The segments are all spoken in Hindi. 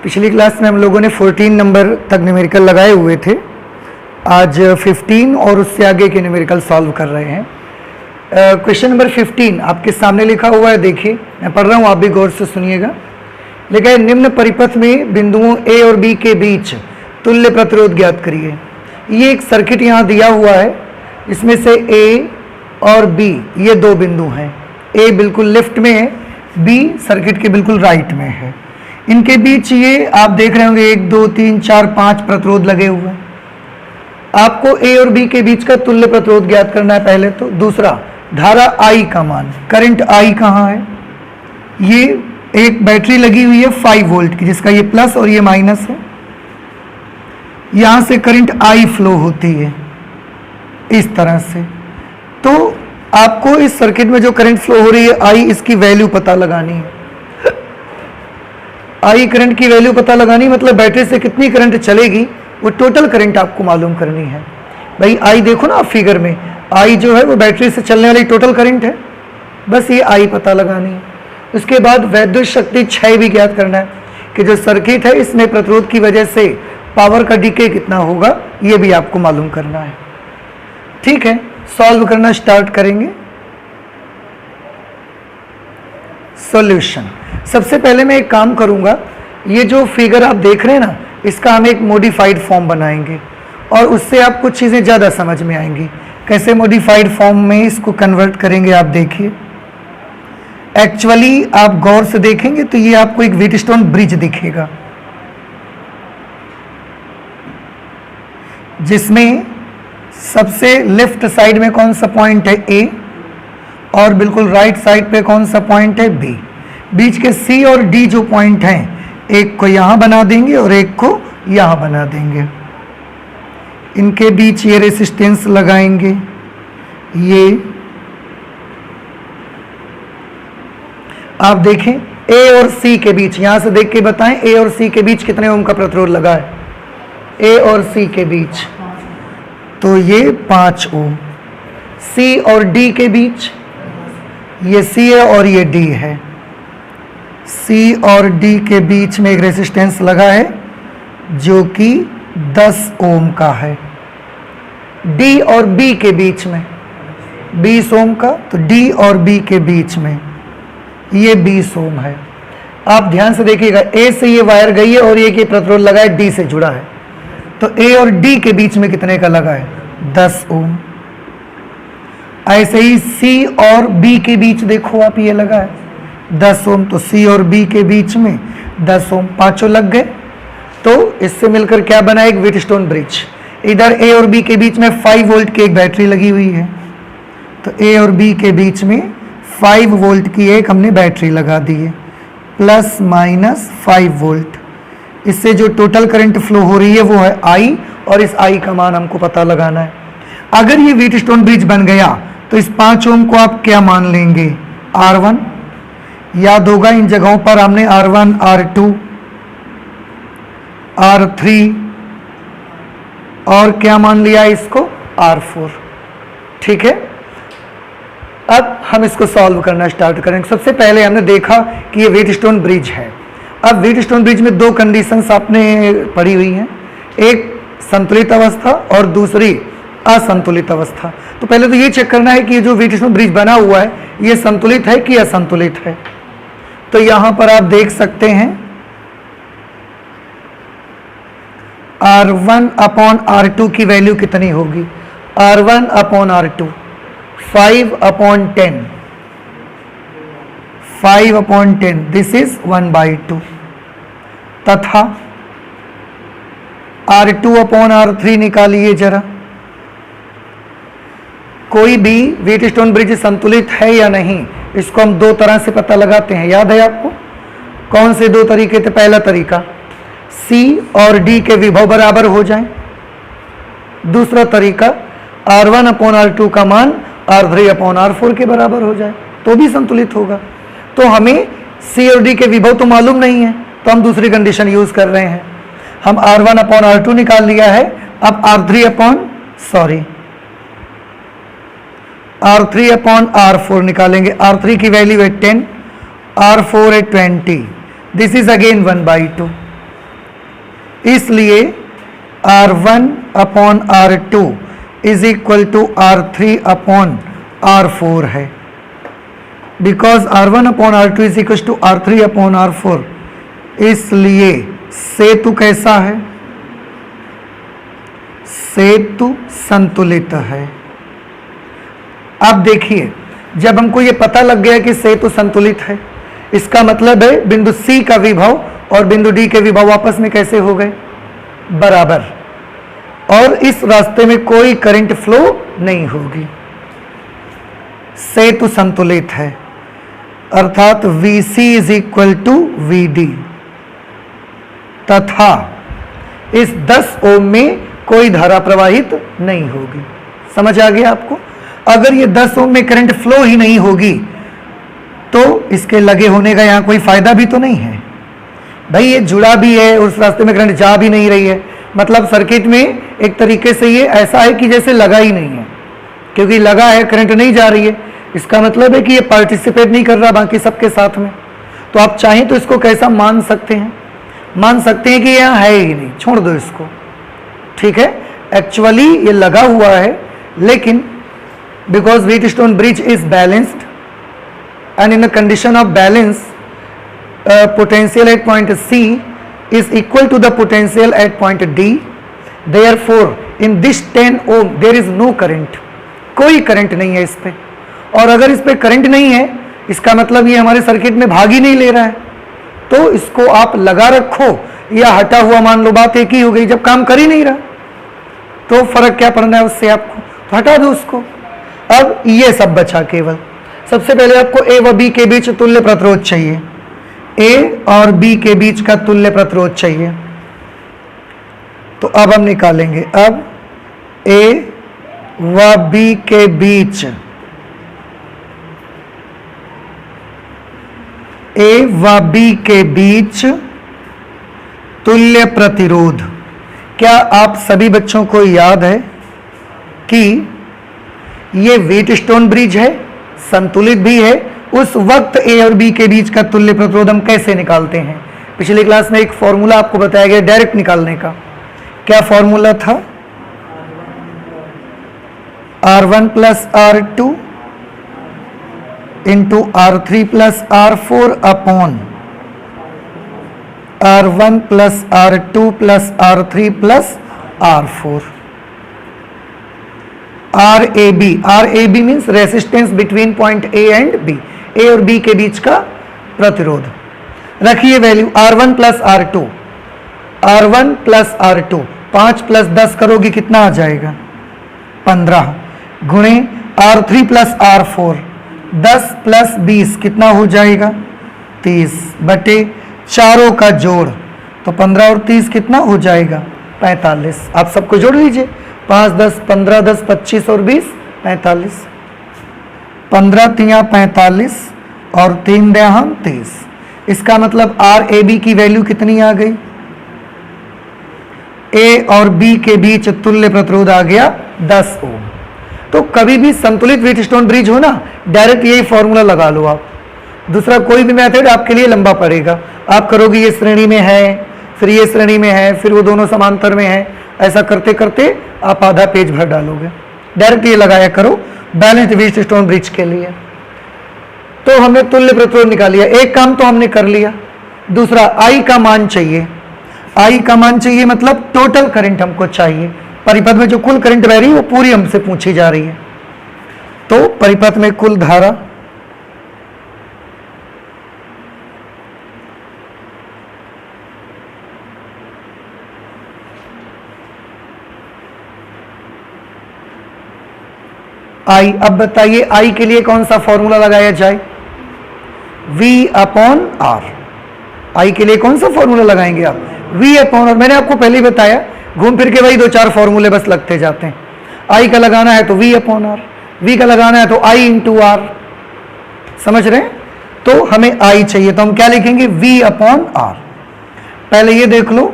पिछली क्लास में हम लोगों ने 14 नंबर तक न्यूमेरिकल लगाए हुए थे। आज 15 और उससे आगे के न्यूमेरिकल सॉल्व कर रहे हैं। क्वेश्चन नंबर 15 आपके सामने लिखा हुआ है, देखिए मैं पढ़ रहा हूँ, आप भी गौर से सुनिएगा। लिखा है निम्न परिपथ में बिंदुओं ए और बी के बीच तुल्य प्रतिरोध ज्ञात करिए। ये एक सर्किट यहाँ दिया हुआ है, इसमें से ए और बी ये दो बिंदु हैं। ए बिल्कुल लेफ्ट में है, बी सर्किट के बिल्कुल राइट में है। इनके बीच ये आप देख रहे होंगे 1 2 3 4 5 प्रतिरोध लगे हुए हैं। आपको ए और बी के बीच का तुल्य प्रतिरोध ज्ञात करना है पहले तो। दूसरा, धारा I का मान, करंट I कहाँ है? ये एक बैटरी लगी हुई है 5 वोल्ट की, जिसका ये प्लस और ये माइनस है। यहां से करंट I फ्लो होती है इस तरह से। तो आपको इस सर्किट में जो करंट फ्लो हो रही है I, इसकी वैल्यू पता लगानी है। I करंट की वैल्यू पता लगानी मतलब बैटरी से कितनी करंट चलेगी वो टोटल करंट आपको मालूम करनी है। भाई I देखो ना आप फिगर में, I जो है वो बैटरी से चलने वाली टोटल करंट है, बस ये I पता लगानी है। उसके बाद वैद्युत शक्ति क्षय भी ज्ञात करना है कि जो सर्किट है इसमें प्रतिरोध की वजह से पावर का डीके कितना होगा, ये भी आपको मालूम करना है। ठीक है, सॉल्व करना स्टार्ट करेंगे। सॉल्यूशन, सबसे पहले मैं एक काम करूंगा, ये जो फिगर आप देख रहे हैं ना, इसका हम एक मॉडिफाइड फॉर्म बनाएंगे और उससे आप कुछ चीज़ें ज़्यादा समझ में आएंगी। कैसे मॉडिफाइड फॉर्म में इसको कन्वर्ट करेंगे आप देखिए। एक्चुअली आप गौर से देखेंगे तो ये आपको एक व्हीटस्टोन ब्रिज दिखेगा, जिसमें सबसे लेफ्ट साइड में कौन सा पॉइंट है A और बिल्कुल राइट साइड पे कौन सा पॉइंट है B। बीच के C और D जो पॉइंट हैं, एक को यहां बना देंगे और एक को यहां बना देंगे। इनके बीच ये रेसिस्टेंस लगाएंगे। ये आप देखें A और C के बीच, यहां से देख के बताएं A और C के बीच कितने ओम का प्रतिरोध लगा है। A और C के बीच तो ये 5 ओम। C और D के बीच ये C है और ये D है। C और D के बीच में एक रेसिस्टेंस लगा है जो कि 10 ओम का है। D और B के बीच में 20 ओम का, तो D और B के बीच में ये 20 ओम है। आप ध्यान से देखिएगा, A से ये वायर गई है और ये प्रतिरोध लगा है D से जुड़ा है, तो A और D के बीच में कितने का लगा है? 10 ओम। ऐसे ही C और B के बीच देखो आप, ये लगा है 10 ओम, तो C और B के बीच में 10 ओम, पांचों लग गए। तो इससे मिलकर क्या बना? एक व्हीटस्टोन ब्रिज। इधर A और B के बीच में 5 वोल्ट की एक बैटरी लगी हुई है, तो A और B के बीच में 5 वोल्ट की एक हमने बैटरी लगा दी है, प्लस माइनस 5 वोल्ट। इससे जो टोटल करंट फ्लो हो रही है वो है I, और इस I का मान हमको पता लगाना है। अगर ये व्हीटस्टोन ब्रिज बन गया तो इस 5 ओम को आप क्या मान लेंगे? R1। याद होगा इन जगहों पर हमने R1, R2, R3 और क्या मान लिया इसको? R4। ठीक है, अब हम इसको सॉल्व करना स्टार्ट करेंगे। सबसे पहले हमने देखा कि ये व्हीटस्टोन ब्रिज है। अब व्हीटस्टोन ब्रिज में दो कंडीशंस आपने पढ़ी हुई हैं, एक संतुलित अवस्था और दूसरी असंतुलित अवस्था। तो पहले तो ये चेक करना है कि ये जो व्हीटस्टोन ब्रिज बना हुआ है ये संतुलित है कि असंतुलित है। तो यहां पर आप देख सकते हैं R1 अपॉन R2 की वैल्यू कितनी होगी? R1 upon R2 5 upon 10, 5 upon 10, this is 1/2। तथा R2 अपॉन R3 निकालिए जरा। कोई भी व्हीटस्टोन ब्रिज संतुलित है या नहीं, इसको हम दो तरह से पता लगाते हैं। याद है आपको? कौन से दो तरीके थे? पहला तरीका, C और D के विभव बराबर हो जाएं। दूसरा तरीका, R1 अपॉन R2 का मान R3 अपॉन R4 के बराबर हो जाए, तो भी संतुलित होगा। तो हमें C और D के विभव तो मालूम नहीं है, तो हम दूसरी कंडीशन यूज कर रहे हैं। हम R1 अपॉन R2 निकाल लिया है, अब R3 अपॉन R4 निकालेंगे। R3 की वैल्यू है 10, R4 है 20, दिस इज अगेन 1/2। इसलिए R1 upon R2 is equal to R3 upon R4 है। Because R1 upon R2 is equal to R3 upon R4, इसलिए सेतु कैसा है? सेतु संतुलित है। अब देखिए, जब हमको ये पता लग गया कि सेतु संतुलित है, इसका मतलब है बिंदु C का विभव और बिंदु D के विभव आपस में कैसे हो गए? बराबर, और इस रास्ते में कोई करंट फ्लो नहीं होगी। सेतु संतुलित है, अर्थात VC is equal to VD, तथा इस 10 ओम में कोई धारा प्रवाहित नहीं होगी। समझ आ गया आपको? अगर ये 10 ओम में करंट फ्लो ही नहीं होगी तो इसके लगे होने का यहां कोई फायदा भी तो नहीं है। भाई ये जुड़ा भी है, उस रास्ते में करंट जा भी नहीं रही है, मतलब सर्किट में एक तरीके से ये ऐसा है कि जैसे लगा ही नहीं है, क्योंकि लगा है करंट नहीं जा रही है, इसका मतलब है कि ये पार्टिसिपेट नहीं कर रहा बाकी सबके साथ में। तो आप चाहें तो इसको कैसा मान सकते हैं? मान सकते हैं कि यहाँ है ही नहीं, छोड़ दो इसको, ठीक है। एक्चुअली ये लगा हुआ है, लेकिन because Wheatstone bridge is balanced and in the condition of balance potential at point C is equal to the potential at point D. Therefore, in this 10 ohm there is no current, कोई करंट नहीं है इस पे। और अगर इस पे करंट नहीं है, इसका मतलब ये हमारे सर्किट में भाग ही नहीं ले रहा है, तो इसको आप लगा रखो या हटा हुआ मान लो, बात एक ही हो गई। जब काम कर ही नहीं रहा तो फर्क क्या पड़ना है उससे आपको, तो हटा दो उसको। अब ये सब बचा केवल। सबसे पहले आपको A व B के बीच तुल्य प्रतिरोध चाहिए, A और B के बीच का तुल्य प्रतिरोध चाहिए। तो अब हम निकालेंगे, अब A व B के बीच, A व B के बीच तुल्य प्रतिरोध। क्या आप सभी बच्चों को याद है कि ये व्हीटस्टोन ब्रिज है, संतुलित भी है? उस वक्त A और B के बीच का तुल्य प्रतिरोध हम कैसे निकालते हैं? पिछली क्लास में एक फॉर्मूला आपको बताया गया डायरेक्ट निकालने का। क्या फॉर्मूला था? R1 plus R2 into R3 plus R4 upon R1 plus R2 plus R3 plus R4। RAB means resistance between point A and B, A और B के बीच का प्रतिरोध। रखिए value R1 plus R2, R1 plus R2, 5 plus 10 करोगे कितना आ जाएगा? 15, गुणे R3 प्लस R4, 10 प्लस 20 कितना हो जाएगा? 30 बटे चारों का जोड़, तो 15 और 30 कितना हो जाएगा? 45। आप सबको जोड़ लीजिए, 5 10 15 10 25 और 20 45, 15 तिया 45 और 3 दहम 30। इसका मतलब RAB की वैल्यू कितनी आ गई? A और B के बीच तुल्य प्रतिरोध आ गया 10 ओम। तो कभी भी संतुलित व्हीटस्टोन ब्रिज हो ना, डायरेक्ट यही फॉर्मूला लगा लो आप। दूसरा कोई भी मेथड आपके लिए लंबा पड़ेगा। आप करोगे ये श्रेणी में है, फिर ये श्रेणी में है, फिर वो दोनों समांतर में है, ऐसा करते करते आप आधा पेज भर डालोगे। डायरेक्ट ये लगाया करो बैलेंस्ड व्हीटस्टोन ब्रिज के लिए। तो हमने तुल्य प्रतिरोध निकाल लिया, एक काम तो हमने कर लिया। दूसरा I का मान चाहिए। I का मान चाहिए मतलब टोटल करंट हमको चाहिए। परिपथ में जो कुल करंट बह रही है वो पूरी हमसे पूछी जा रही है। तो परिपथ में कुल धारा I। अब बताइए I के लिए कौन सा फॉर्मूला लगाया जाए? V upon R। I के लिए कौन सा फॉर्मूला लगाएंगे आप? V upon R। मैंने आपको पहले ही बताया, घूम फिर के वही 2-4 फॉर्मूले बस लगते जाते हैं। I का लगाना है तो V अपॉन R, V का लगाना है तो I इंटू R। समझ रहे हैं? तो हमें I चाहिए, तो हम क्या लिखेंगे? V upon R। पहले ये देख लो,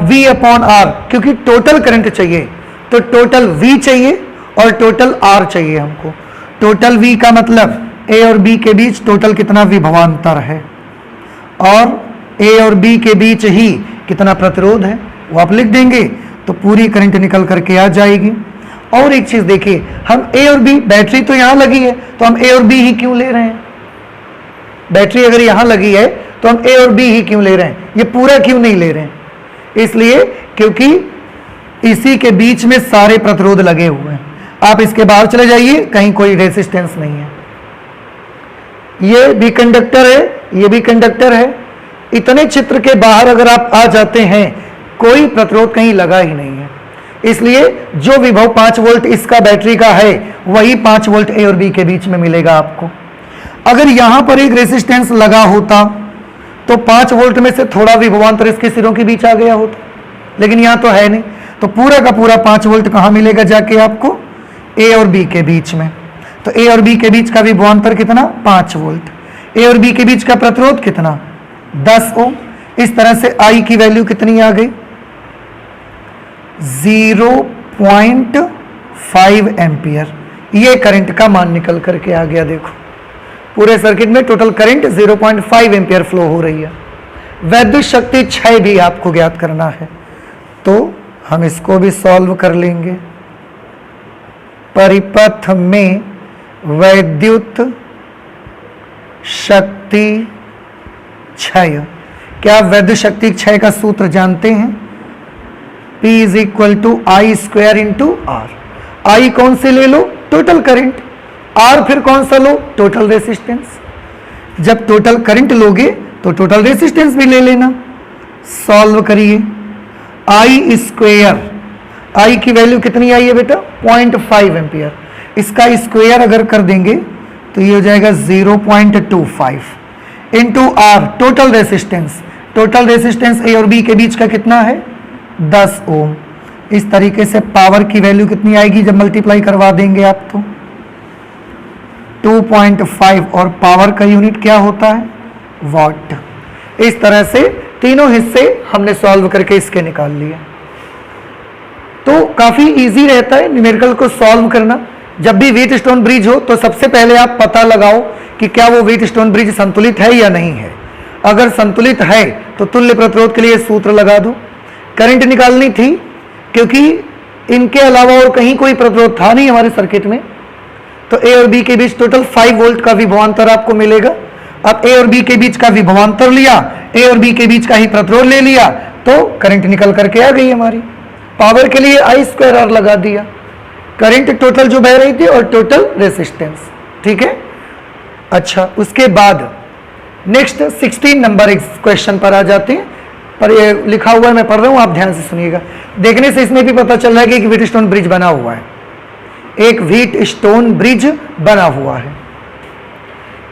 V अपॉन R, क्योंकि टोटल करंट चाहिए तो टोटल V चाहिए और टोटल R चाहिए हमको। टोटल V का मतलब A और B के बीच टोटल कितना विभवांतर है, और A और B के बीच ही कितना प्रतिरोध है वो आप लिख देंगे तो पूरी करंट निकल करके आ जाएगी। और एक चीज देखिए, हम ए और बी, बैटरी तो यहां लगी है तो हम ए और बी ही क्यों ले रहे हैं? बैटरी अगर यहां लगी है तो हम ए और बी ही क्यों ले रहे हैं, ये पूरा क्यों नहीं ले रहे हैं? इसलिए क्योंकि इसी के बीच में सारे प्रतिरोध लगे हुए हैं। आप इसके बाहर चले जाइए, कहीं कोई रेसिस्टेंस नहीं है। ये भी कंडक्टर है, ये भी कंडक्टर है। इतने चित्र के बाहर अगर आप आ जाते हैं, कोई प्रतिरोध कहीं लगा ही नहीं है। इसलिए जो विभव 5 वोल्ट इसका बैटरी का है, वही 5 वोल्ट ए और बी के बीच में मिलेगा आपको। अगर यहां पर एक रेसिस्टेंस लगा होता तो 5 वोल्ट में से थोड़ा विभवांतर इसके सिरों के बीच आ गया होता, लेकिन यहां तो है नहीं। तो पूरा का पूरा 5 वोल्ट कहां मिलेगा जाके आपको? ए और बी के बीच में। तो ए और बी के बीच का विभवांतर कितना? 5 वोल्ट। ए और बी के बीच का प्रतिरोध कितना? 10 ओम। इस तरह से आई की वैल्यू कितनी आ गई? 0.5 एम्पियर। ये करंट का मान निकल करके आ गया। देखो पूरे सर्किट में टोटल करंट 0.5 एम्पियर फ्लो हो रही है। वैद्युत शक्ति क्षय भी आपको ज्ञात करना है, तो हम इसको भी सॉल्व कर लेंगे। परिपथ में वैद्युत शक्ति क्षय। क्या आप वैद्युत शक्ति क्षय का सूत्र जानते हैं? P is equal to I square into R. I कौन से ले लो? Total current. आर फिर कौन सा लो? Total resistance. जब टोटल करंट लोगे तो टोटल रेसिस्टेंस भी ले लेना। सॉल्व करिए। आई स्क्वायर, आई की वैल्यू कितनी आई है बेटा? 0.5 एम्पियर। इसका स्क्वायर अगर कर देंगे तो ये हो जाएगा 0.25 into R, total resistance. Total resistance A और बी के बीच का कितना है? 10 ओम। इस तरीके से पावर की वैल्यू कितनी आएगी जब मल्टीप्लाई करवा देंगे आप? तो 2.5, और पावर का यूनिट क्या होता है? वाट। इस तरह से तीनों हिस्से हमने सॉल्व करके इसके निकाल लिए। तो काफी इजी रहता है न्यूमेरिकल को सॉल्व करना। जब भी व्हीट स्टोन ब्रिज हो तो सबसे पहले आप पता लगाओ कि क्या वो व्हीट स्टोन ब्रिज संतुलित है या नहीं है। अगर संतुलित है तो तुल्य प्रतिरोध के लिए सूत्र लगा दो। करंट निकालनी थी क्योंकि इनके अलावा और कहीं कोई प्रतिरोध था नहीं हमारे सर्किट में, तो ए और बी के बीच टोटल 5 वोल्ट का विभवांतर आपको मिलेगा। अब ए और बी के बीच का विभवांतर लिया, ए और बी के बीच का ही प्रतिरोध ले लिया, तो करंट निकल करके आ गई हमारी। पावर के लिए आई स्क्वायर आर लगा दिया। करंट टोटल जो बह रही थी और टोटल रेसिस्टेंस। ठीक है। अच्छा, उसके बाद नेक्स्ट 16 नंबर क्वेश्चन पर आ जाते हैं। पर ये लिखा हुआ है, मैं पढ़ रहा हूं, आप ध्यान से सुनिएगा। देखने से इसमें भी पता चल रहा है कि एक व्हीट स्टोन ब्रिज बना हुआ है। एक व्हीट स्टोन ब्रिज बना हुआ है।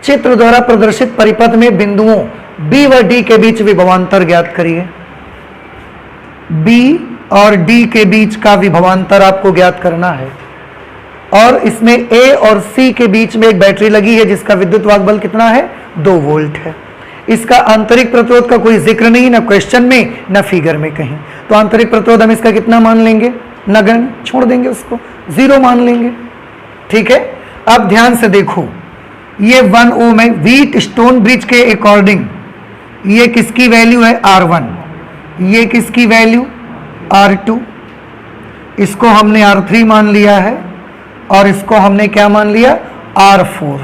चित्र द्वारा प्रदर्शित परिपथ में बिंदुओं बी व डी के बीच विभवांतर ज्ञात करिए। बी और डी के बीच का विभवांतर आपको ज्ञात करना है। और इसमें ए और सी के बीच में एक बैटरी लगी है जिसका विद्युत वाहक बल कितना है? 2 वोल्ट है। इसका आंतरिक प्रतिरोध का कोई जिक्र नहीं, ना क्वेश्चन में ना फिगर में कहीं। तो आंतरिक प्रतिरोध हम इसका कितना मान लेंगे? नगण्य, छोड़ देंगे उसको, 0 मान लेंगे। ठीक है। अब ध्यान से देखो, ये 1 ओम है। व्हीट स्टोन ब्रिज के अकॉर्डिंग ये किसकी वैल्यू है? R1। ये किसकी वैल्यू? R2। इसको हमने R3 मान लिया है और इसको हमने क्या मान लिया? R4।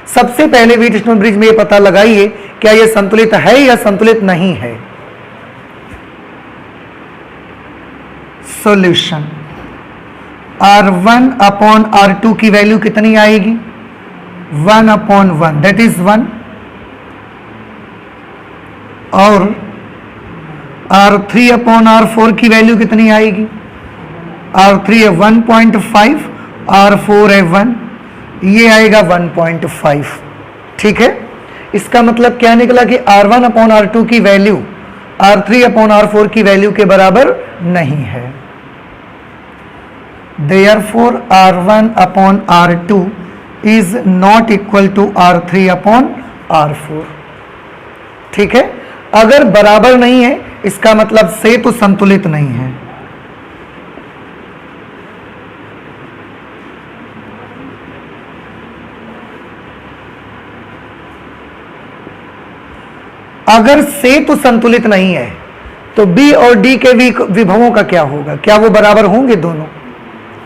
सबसे पहले व्हीट स्टोन ब्रिज में ये पता लगाइए क्या ये संतुलित है या संतुलित नहीं है। सॉल्यूशन, R1 अपॉन R2 की वैल्यू कितनी आएगी? 1/1, दैट इज 1। और R3 अपॉन R4 की वैल्यू कितनी आएगी? R3 है 1.5, R4 है 1, ये आएगा 1.5। ठीक है। इसका मतलब क्या निकला कि R1 अपॉन R2 की वैल्यू R3 अपॉन R4 की वैल्यू के बराबर नहीं है। Therefore R1 upon R2 is not equal to R3 upon R4। ठीक है। अगर बराबर नहीं है इसका मतलब से तो संतुलित नहीं है। अगर से तो संतुलित नहीं है तो बी और डी के विभवों का क्या होगा? क्या वो बराबर होंगे दोनों?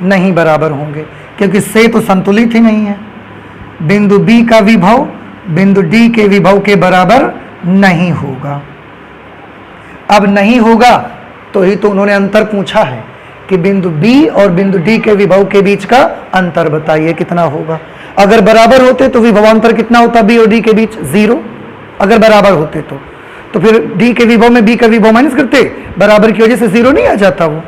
नहीं बराबर होंगे, क्योंकि से तो संतुलित ही नहीं है। बिंदु बी का विभव बिंदु डी के विभव के बराबर नहीं होगा। अब नहीं होगा तो ही तो उन्होंने अंतर पूछा है कि बिंदु बी और बिंदु डी के विभव के बीच का अंतर बताइए कितना होगा। अगर बराबर होते तो विभवांतर कितना होता बी और डी के बीच? 0। अगर बराबर होते तो फिर डी के विभव में बी का विभव माइनस करते, बराबर की वजह से 0 नहीं आ जाता वो।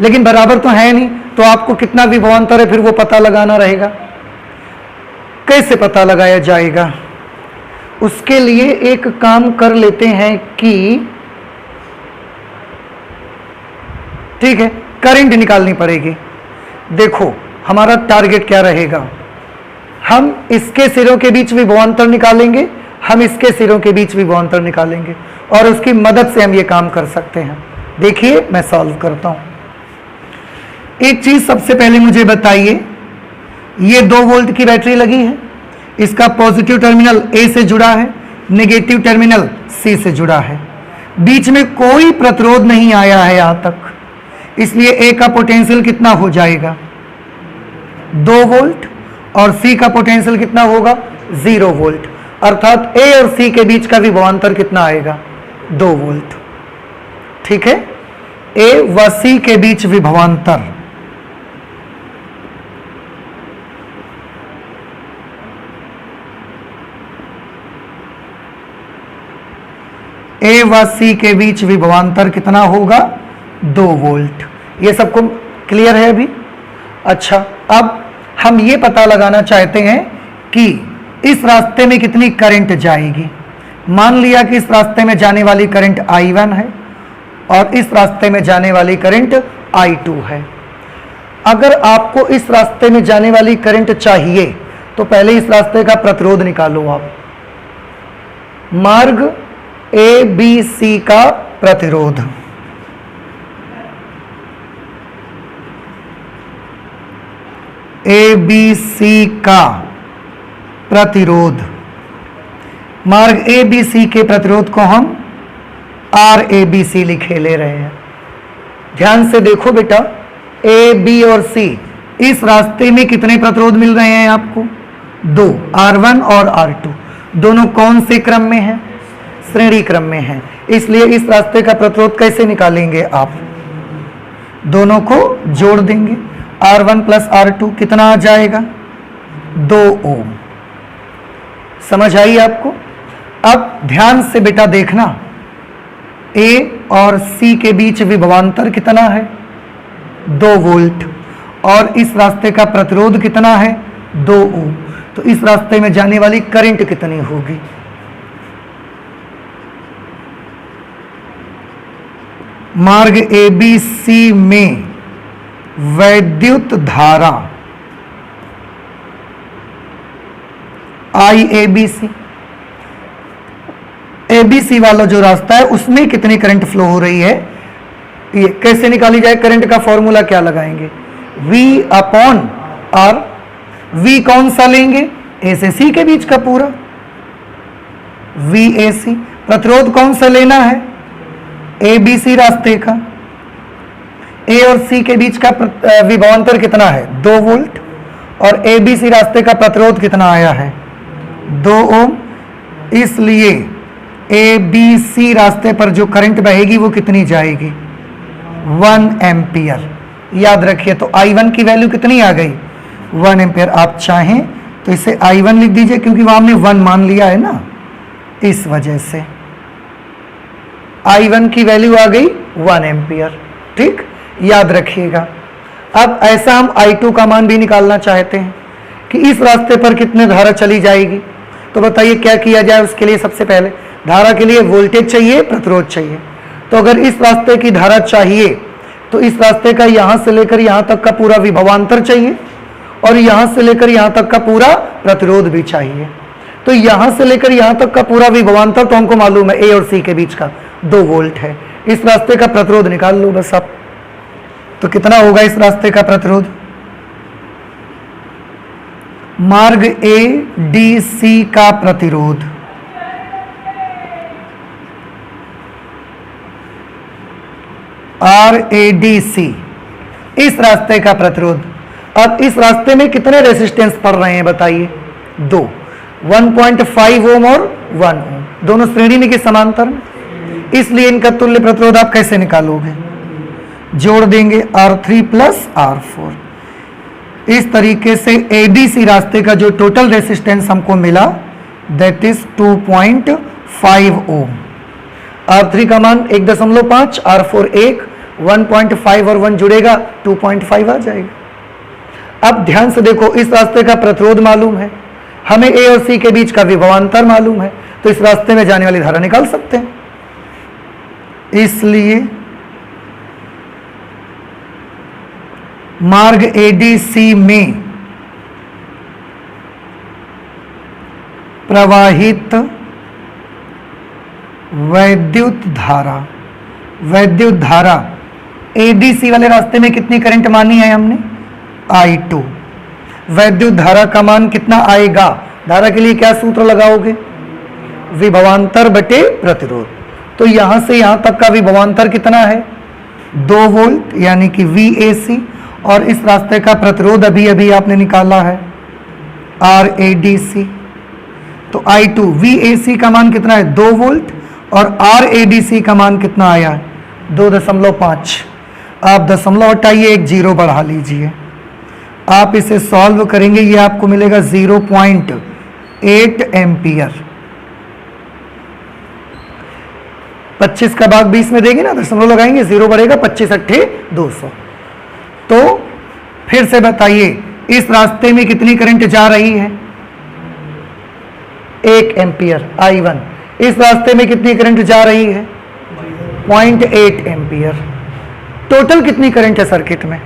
लेकिन बराबर तो है नहीं, तो आपको कितना विभवांतर है फिर वो पता लगाना रहेगा। कैसे पता लगाया जाएगा? उसके लिए एक काम कर लेते हैं कि ठीक है, करंट निकालनी पड़ेगी। देखो हमारा टारगेट क्या रहेगा, हम इसके सिरों के बीच विभवांतर निकालेंगे, हम इसके सिरों के बीच विभवांतर निकालेंगे और उसकी मदद से हम ये काम कर सकते हैं। देखिए मैं सॉल्व करता हूं। एक चीज सबसे पहले मुझे बताइए, ये 2 वोल्ट की बैटरी लगी है, इसका पॉजिटिव टर्मिनल ए से जुड़ा है, नेगेटिव टर्मिनल सी से जुड़ा है, बीच में कोई प्रतिरोध नहीं आया है यहां तक, इसलिए ए का पोटेंशियल कितना हो जाएगा? 2 वोल्ट और सी का पोटेंशियल कितना होगा? 0 वोल्ट। अर्थात ए और सी के बीच का विभवांतर कितना आएगा? 2 वोल्ट। ठीक है, ए व सी के बीच विभवांतर ए व सी के बीच विभवांतर कितना होगा? 2 वोल्ट। ये सबको क्लियर है अभी? अच्छा, अब हम ये पता लगाना चाहते हैं कि इस रास्ते में कितनी करंट जाएगी। मान लिया कि इस रास्ते में जाने वाली करंट I1 है और इस रास्ते में जाने वाली करंट I2 है। अगर आपको इस रास्ते में जाने वाली करंट चाहिए तो पहले इस रास्ते का प्रतिरोध निकालो आप। मार्ग ए बी सी का प्रतिरोध, ए बी सी का प्रतिरोध, मार्ग ए बी सी के प्रतिरोध को हम आर ए बी सी लिखे ले रहे हैं। ध्यान से देखो बेटा, ए बी और सी इस रास्ते में कितने प्रतिरोध मिल रहे हैं आपको? 2, R1 और R2। दोनों कौन से क्रम में हैं? श्रेणी क्रम में हैं। इसलिए इस रास्ते का प्रतिरोध कैसे निकालेंगे आप? दोनों को जोड़ देंगे। R1 प्लस R2 कितना आ जाएगा? 2 ओम। समझ आई आपको? अब ध्यान से बेटा देखना, ए और सी के बीच विभवांतर कितना है? 2 वोल्ट। और इस रास्ते का प्रतिरोध कितना है? 2 ओम। तो इस रास्ते में जाने वाली करंट कितनी होगी? मार्ग ए बी सी में वैद्युत धारा आई A B C, A B C वाला जो रास्ता है उसमें कितनी करंट फ्लो हो रही है, ये कैसे निकाली जाए? करंट का फॉर्मूला क्या लगाएंगे? V upon R। V कौन सा लेंगे? ए से सी के बीच का पूरा, VAC। प्रतिरोध कौन सा लेना है? ABC रास्ते का। ए और सी के बीच का विभवांतर कितना है? 2 वोल्ट। और ABC रास्ते का प्रतिरोध कितना आया है? 2 ओम। इसलिए ABC रास्ते पर जो करंट बहेगी वो कितनी जाएगी? 1 एम्पियर। याद रखिए, तो I1 की वैल्यू कितनी आ गई? 1 एम्पियर। आप चाहें तो इसे I1 लिख दीजिए, क्योंकि वहां हमने 1 मान लिया है ना, इस वजह से I1 की वैल्यू आ गई 1 एम्पियर। ठीक, याद रखिएगा। अब ऐसा हम I2 का मान भी निकालना चाहते हैं कि इस रास्ते पर कितने धारा चली जाएगी। तो बताइए क्या किया जाए उसके लिए? सबसे पहले धारा के लिए वोल्टेज चाहिए, प्रतिरोध चाहिए। तो अगर इस रास्ते की धारा चाहिए तो इस रास्ते का यहां से लेकर यहां तक का पूरा विभवांतर चाहिए और यहां से लेकर यहां तक का पूरा प्रतिरोध भी चाहिए। तो यहां से लेकर यहां तक का पूरा विभवांतर तो हमको मालूम है, ए और सी के बीच का 2 वोल्ट है। इस रास्ते का प्रतिरोध निकाल लो बस आप। तो कितना होगा इस रास्ते का प्रतिरोध? मार्ग ए डी सी का प्रतिरोध RADC, इस रास्ते का प्रतिरोध। अब इस रास्ते में कितने रेसिस्टेंस पड़ रहे हैं बताइए? 2, 1.5 ओम और 1 ओम, दोनों श्रेणी में के समांतर में, इसलिए इनका तुल्य प्रतिरोध आप कैसे निकालोगे? जोड़ देंगे R3 प्लस R4। इस तरीके से ADC रास्ते का जो टोटल रेसिस्टेंस हमको मिला दैट इज 2.5 ओम। R3 का मान 1.5, R4 1, 1.5 और 1 जुड़ेगा 2.5 आ जाएगा। अब ध्यान से देखो, इस रास्ते का प्रतिरोध मालूम है, हमें A और C के बीच का विभवांतर मालूम है, तो इस रास्ते में जाने वाली धारा निकाल सकते हैं। इसलिए मार्ग ADC में प्रवाहित वैद्युत धारा ADC वाले रास्ते में कितनी करंट मानी है हमने? I2। वैद्युत धारा का मान कितना आएगा? धारा के लिए क्या सूत्र लगाओगे? विभवांतर बटे प्रतिरोध। तो यहां से यहां तक का विभवांतर कितना है? 2 वोल्ट, यानी कि VAC, और इस रास्ते का प्रतिरोध अभी अभी आपने निकाला है RADC। तो I2 VAC का मान कितना है? 2 वोल्ट, और RADC का मान कितना आया है? 2.5। आप दशमलव हटाइए, एक 0 बढ़ा लीजिए, आप इसे सॉल्व करेंगे, ये आपको मिलेगा 0.8 एम्पियर। 25 का भाग 20 में देंगे ना, दशमलव लगाएंगे, 0 बढ़ेगा, 25 अट्ठे 200। तो फिर से बताइए, इस रास्ते में कितनी करंट जा रही है? 1 एम्पियर I1। इस रास्ते में कितनी करंट जा रही है? 0.8 एम्पियर। टोटल कितनी करंट है सर्किट में?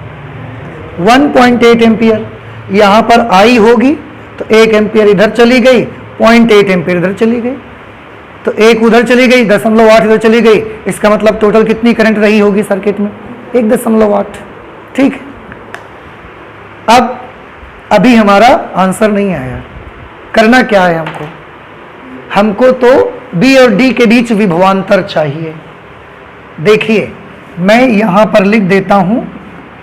1.8 एम्पियर। यहां पर I होगी तो 1 एम्पियर इधर चली गई, 0.8 एम्पियर इधर चली गई, तो 1 उधर चली गई, 0.8 इधर चली गई। इसका मतलब टोटल कितनी करंट रही होगी सर्किट में? 1.8। ठीक है। अब अभी हमारा आंसर नहीं आया, करना क्या है हमको? हमको तो B और D के बीच विभवांतर चाहिए। देखिए, मैं यहां पर लिख देता हूं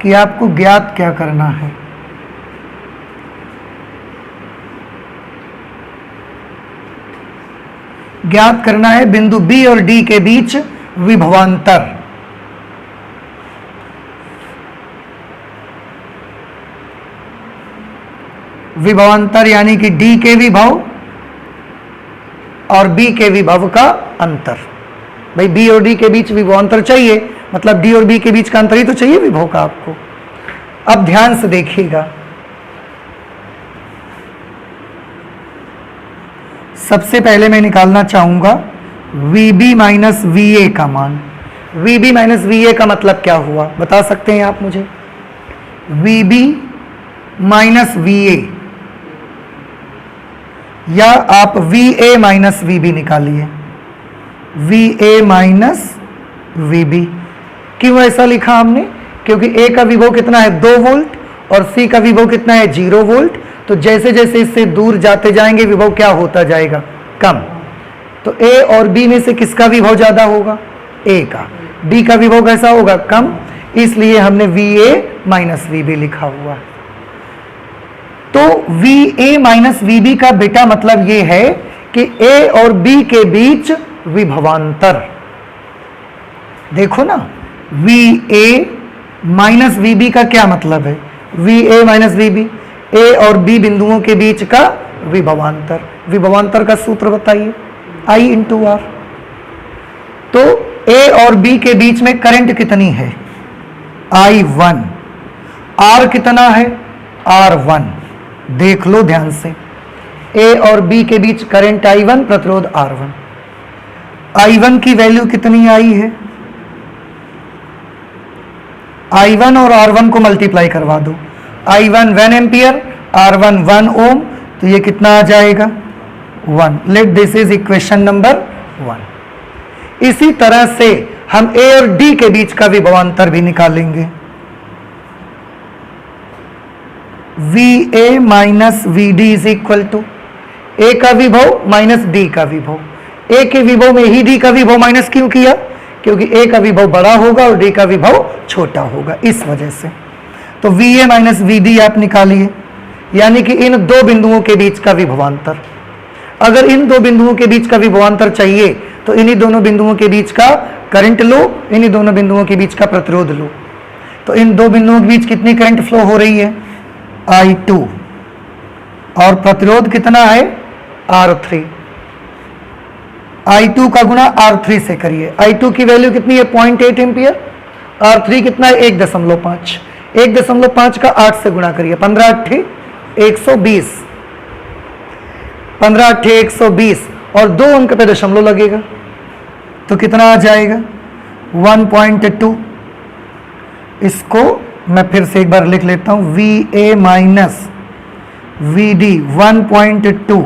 कि आपको ज्ञात क्या करना है। ज्ञात करना है बिंदु B और D के बीच विभवांतर। विभवांतर यानी कि D के विभव और B के विभव का अंतर। भाई B और D के बीच विभवांतर चाहिए, मतलब D और B के बीच का अंतर ही तो चाहिए विभव का आपको। अब ध्यान से देखिएगा, सबसे पहले मैं निकालना चाहूंगा VB माइनस VA का मान। VB माइनस VA का मतलब क्या हुआ बता सकते हैं आप मुझे? VB माइनस VA, या आप VA माइनस VB निकालिए। VA माइनस VB, क्यों ऐसा लिखा हमने? क्योंकि A का विभव कितना है? 2 वोल्ट, और C का विभव कितना है? 0 वोल्ट। तो जैसे जैसे इससे दूर जाते जाएंगे विभव क्या होता जाएगा? कम। तो A और B में से किसका विभव ज्यादा होगा? A का। B का विभव कैसा होगा? कम, इसलिए हमने VA माइनस VB लिखा हुआ है। तो VA माइनस VB का बेटा मतलब ये है कि A और B के बीच विभवांतर। देखो ना, VA माइनस VB का क्या मतलब है? VA माइनस VB, A और B बिंदुओं के बीच का विभवांतर। विभवांतर का सूत्र बताइए, I इंटू R। तो A और B के बीच में करंट कितनी है? I1। R कितना है? R1। देख लो ध्यान से, A और B के बीच करंट I1, प्रतिरोध R1। I1 की वैल्यू कितनी आई है? I1 और R1 को मल्टीप्लाई करवा दो। I1 1 एम्पियर, R1 1 ओम, तो ये कितना आ जाएगा? 1। Let this is equation number 1। इसी तरह से हम A और D के बीच का विभवांतर भी निकालेंगे। VA minus VD is equal to A का विभव माइनस D का विभव। A के विभव में ही D का विभव माइनस क्यों किया? क्योंकि ए का विभव बड़ा होगा और डी का विभव छोटा होगा, इस वजह से। तो V A minus V D आप निकालिए, यानी कि इन दो बिंदुओं के बीच का विभवांतर। अगर इन दो बिंदुओं के बीच का विभवांतर चाहिए तो इन्हीं दोनों बिंदुओं के बीच का करंट लो, इन्हीं दोनों बिंदुओं के बीच का प्रतिरोध लो। तो इन दो बिंदुओं के बीच कितनी करंट फ्लो हो रही है? I2, और प्रतिरोध कितना है? R3। I2 का गुणा R3 से करिए। I2 की वैल्यू कितनी है? 0.8 एम्पियर। R3 कितना है? 1.5। 1.5 का 8 से गुणा करिए। 15 8 120, 15 8 120, और 2 अंक पे दशमलव लगेगा तो कितना आ जाएगा? 1.2। इसको मैं फिर से एक बार लिख लेता हूं, VA minus VD 1.2,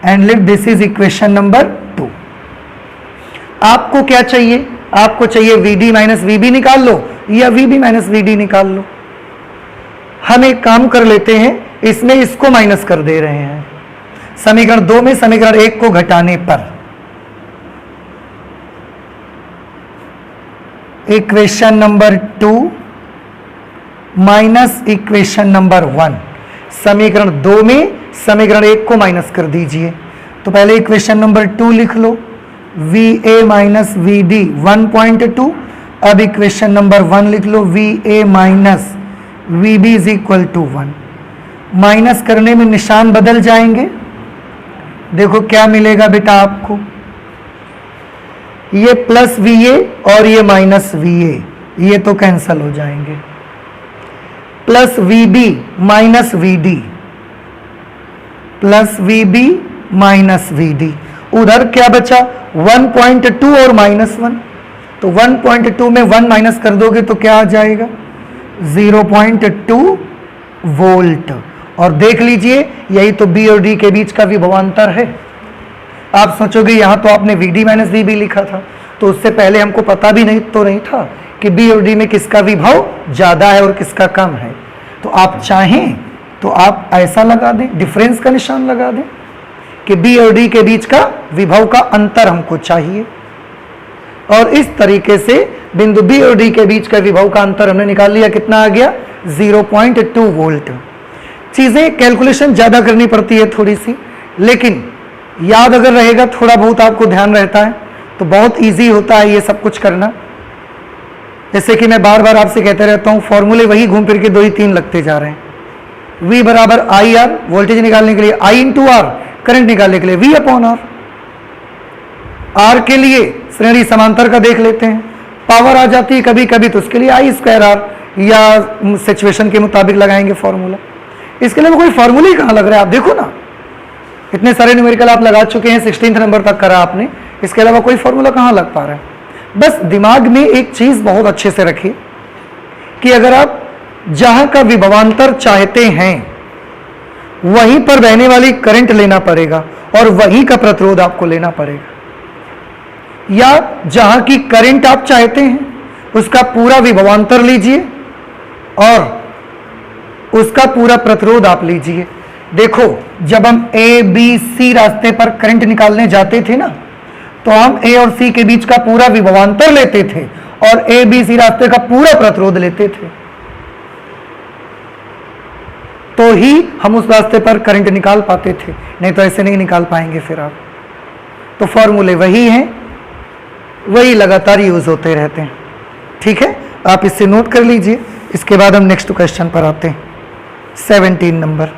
and let this is equation number 2। आपको क्या चाहिए? आपको चाहिए VD माइनस VB निकाल लो या VB माइनस VD निकाल लो। हम एक काम कर लेते हैं, इसमें इसको माइनस कर दे रहे हैं। समीकरण 2 में समीकरण 1 को घटाने पर equation number 2 minus equation number 1, समीकरण 2 में समीकरण 1 को माइनस कर दीजिए। तो पहले इक्वेशन नंबर 2 लिख लो, VA माइनस VD 1.2। अब इक्वेशन नंबर 1 लिख लो, VA minus VB is equal to 1। Minus करने में निशान बदल जाएंगे। देखो क्या मिलेगा बेटा आपको, ये प्लस VA और ये माइनस VA, ये तो कैंसल हो जाएंगे। Plus VB minus VD, plus VB minus VD, उधर क्या बचा? 1.2 और माइनस 1। तो 1.2 में 1 माइनस कर दोगे तो क्या आ जाएगा? 0.2 वोल्ट। और देख लीजिए, यही तो बी और डी के बीच का विभवांतर है। आप सोचोगे यहां तो आपने VD माइनस VB लिखा था, तो उससे पहले हमको पता भी नहीं था कि बी और डी में किसका विभव ज्यादा है और किसका कम है। तो आप चाहें तो आप ऐसा लगा दें, डिफरेंस का निशान लगा दें कि बी और डी के बीच का विभव का अंतर हमको चाहिए, और इस तरीके से बिंदु बी और डी के बीच का विभव का अंतर हमने निकाल लिया। कितना आ गया? 0.2 वोल्ट। चीजें कैलकुलेशन ज्यादा करनी पड़ती है थोड़ी सी, लेकिन याद अगर रहेगा, थोड़ा बहुत आपको ध्यान रहता है तो बहुत इजी होता है ये सब कुछ करना। जैसे कि मैं बार बार आपसे कहते रहता हूं, फॉर्मूले वही घूम फिर के 2 ही 3 लगते जा रहे हैं। V बराबर IR, वोल्टेज निकालने के लिए, I इंटू R, करंट निकालने के लिए V अपॉन R। R के लिए श्रेणी समांतर का देख लेते हैं, पावर आ जाती है कभी कभी, तो उसके लिए I स्क्वायर R, या सिचुएशन के मुताबिक लगाएंगे फॉर्मूला। इसके लिए कोई फॉर्मूला ही कहाँ लग रहा है? आप देखो ना, इतने सारे न्यूमेरिकल आप लगा चुके हैं, 16th नंबर तक करा आपने, इसके अलावा कोई फॉर्मूला कहाँ लग पा रहा है? बस दिमाग में एक चीज बहुत अच्छे से रखिए कि अगर आप जहां का विभवांतर चाहते हैं वहीं पर बहने वाली करंट लेना पड़ेगा और वहीं का प्रतिरोध आपको लेना पड़ेगा, या जहां की करंट आप चाहते हैं उसका पूरा विभवांतर लीजिए और उसका पूरा प्रतिरोध आप लीजिए। देखो, जब हम ABC रास्ते पर करंट निकालने जाते थे ना, तो हम A और C के बीच का पूरा विभवांतर लेते थे और ABC रास्ते का पूरा प्रतिरोध लेते थे, तो ही हम उस रास्ते पर करंट निकाल पाते थे, नहीं तो ऐसे नहीं निकाल पाएंगे फिर आप। तो फॉर्मूले वही हैं, वही लगातार यूज होते रहते हैं। ठीक है, आप इससे नोट कर लीजिए। इसके बाद हम नेक्स्ट क्वेश्चन पर आते हैं, 17 नंबर।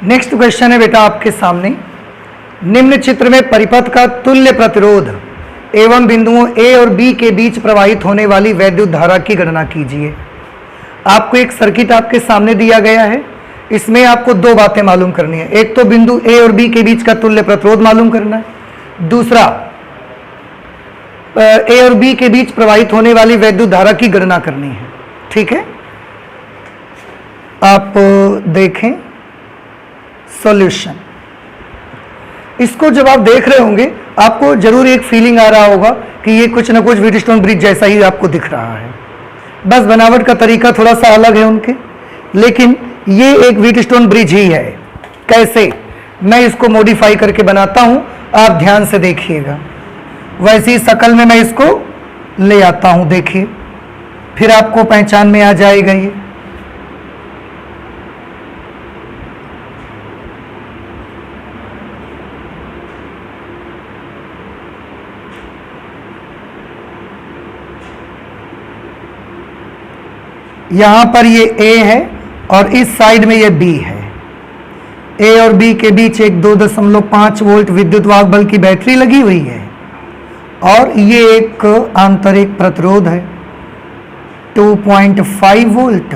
नेक्स्ट क्वेश्चन है बेटा आपके सामने, निम्न चित्र में परिपथ का तुल्य प्रतिरोध एवं बिंदुओं A और B के बीच प्रवाहित होने वाली वैद्युत धारा की गणना कीजिए। आपको एक सर्किट आपके सामने दिया गया है, इसमें आपको 2 बातें मालूम करनी है। एक तो बिंदु A और B के बीच का तुल्य प्रतिरोध मालूम करना है, दूसरा A और B के बीच प्रवाहित होने वाली वैद्युत धारा की गणना करनी है। ठीक है, आप देखें सॉल्यूशन। इसको जब आप देख रहे होंगे आपको जरूर एक फीलिंग आ रहा होगा कि ये कुछ ना कुछ व्हीटस्टोन ब्रिज जैसा ही आपको दिख रहा है, बस बनावट का तरीका थोड़ा सा अलग है उनके, लेकिन ये एक व्हीटस्टोन ब्रिज ही है। कैसे मैं इसको मॉडिफाई करके बनाता हूं, आप ध्यान से देखिएगा। वैसी शकल में मैं इसको ले आता हूं, देखिए फिर आपको पहचान में आ जाएगा ये। यहां पर ये A है और इस साइड में ये B है। A और B के बीच एक 2.5 वोल्ट विद्युत वाहक बल की बैटरी लगी हुई है और ये एक आंतरिक प्रतिरोध है 2.5 वोल्ट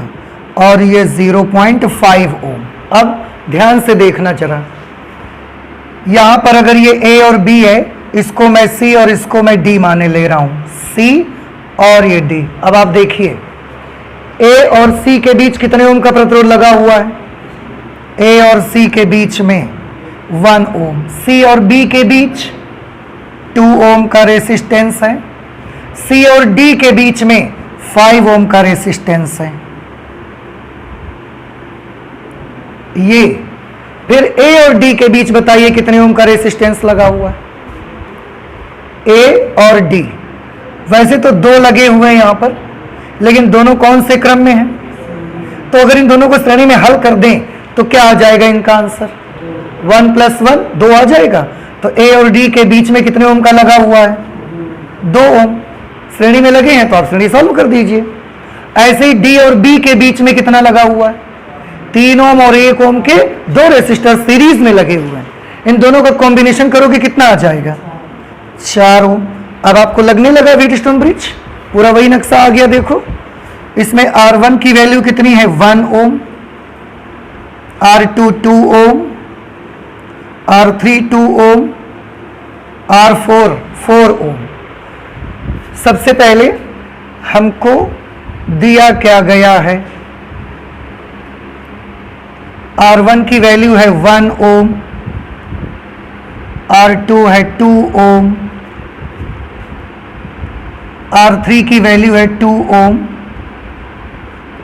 और ये 0.5 ओम। अब ध्यान से देखना जरा, यहां पर अगर ये A और B है, इसको मैं C और इसको मैं D माने ले रहा हूं, C और ये D। अब आप देखिए A और C के बीच कितने ओम का प्रतिरोध लगा हुआ है? A और C के बीच में 1 ओम, C और B के बीच 2 ओम का रेसिस्टेंस है, C और D के बीच में 5 ओम का रेसिस्टेंस है। ये फिर A और D के बीच बताइए कितने ओम का रेसिस्टेंस लगा हुआ है? A और D, वैसे तो 2 लगे हुए हैं यहां पर, लेकिन दोनों कौन से क्रम में हैं? तो अगर इन दोनों को श्रेणी में हल कर दें तो क्या आ जाएगा इनका आंसर? 1 + 1 2 आ जाएगा। तो A और D के बीच में कितने ओम का लगा हुआ है? 2 ओम। श्रेणी में लगे हैं तो आप श्रेणी सॉल्व कर दीजिए। ऐसे ही D और B के बीच में कितना लगा हुआ है? 3 ओम और 1 ओम के 2 रेसिस्टर सीरीज में लगे हुए हैं। इन दोनों का कॉम्बिनेशन करोगे कितना आ जाएगा? 4 ओम। अब आपको लगने लगा व्हीटस्टोन ब्रिज, पूरा वही नक्शा आ गया। देखो इसमें R1 की वैल्यू कितनी है? 1 ओम, R2 2 ओम, R3 2 ओम, R4 4 ओम। सबसे पहले हमको दिया क्या गया है? R1 की वैल्यू है 1 ओम, R2 है 2 ओम, R3 की वैल्यू है 2 ओम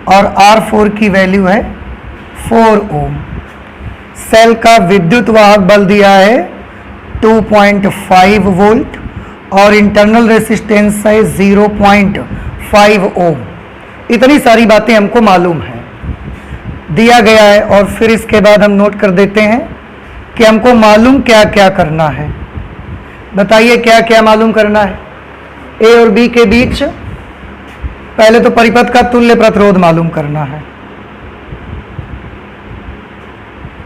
और R4 की वैल्यू है 4 ओम। सेल का विद्युत वाहक बल दिया है 2.5 वोल्ट और इंटरनल रेसिस्टेंस है 0.5 ओम। इतनी सारी बातें हमको मालूम है, दिया गया है। और फिर इसके बाद हम नोट कर देते हैं कि हमको मालूम क्या क्या करना है। बताइए क्या क्या मालूम करना है? A और B के बीच पहले तो परिपथ का तुल्य प्रतिरोध मालूम करना है।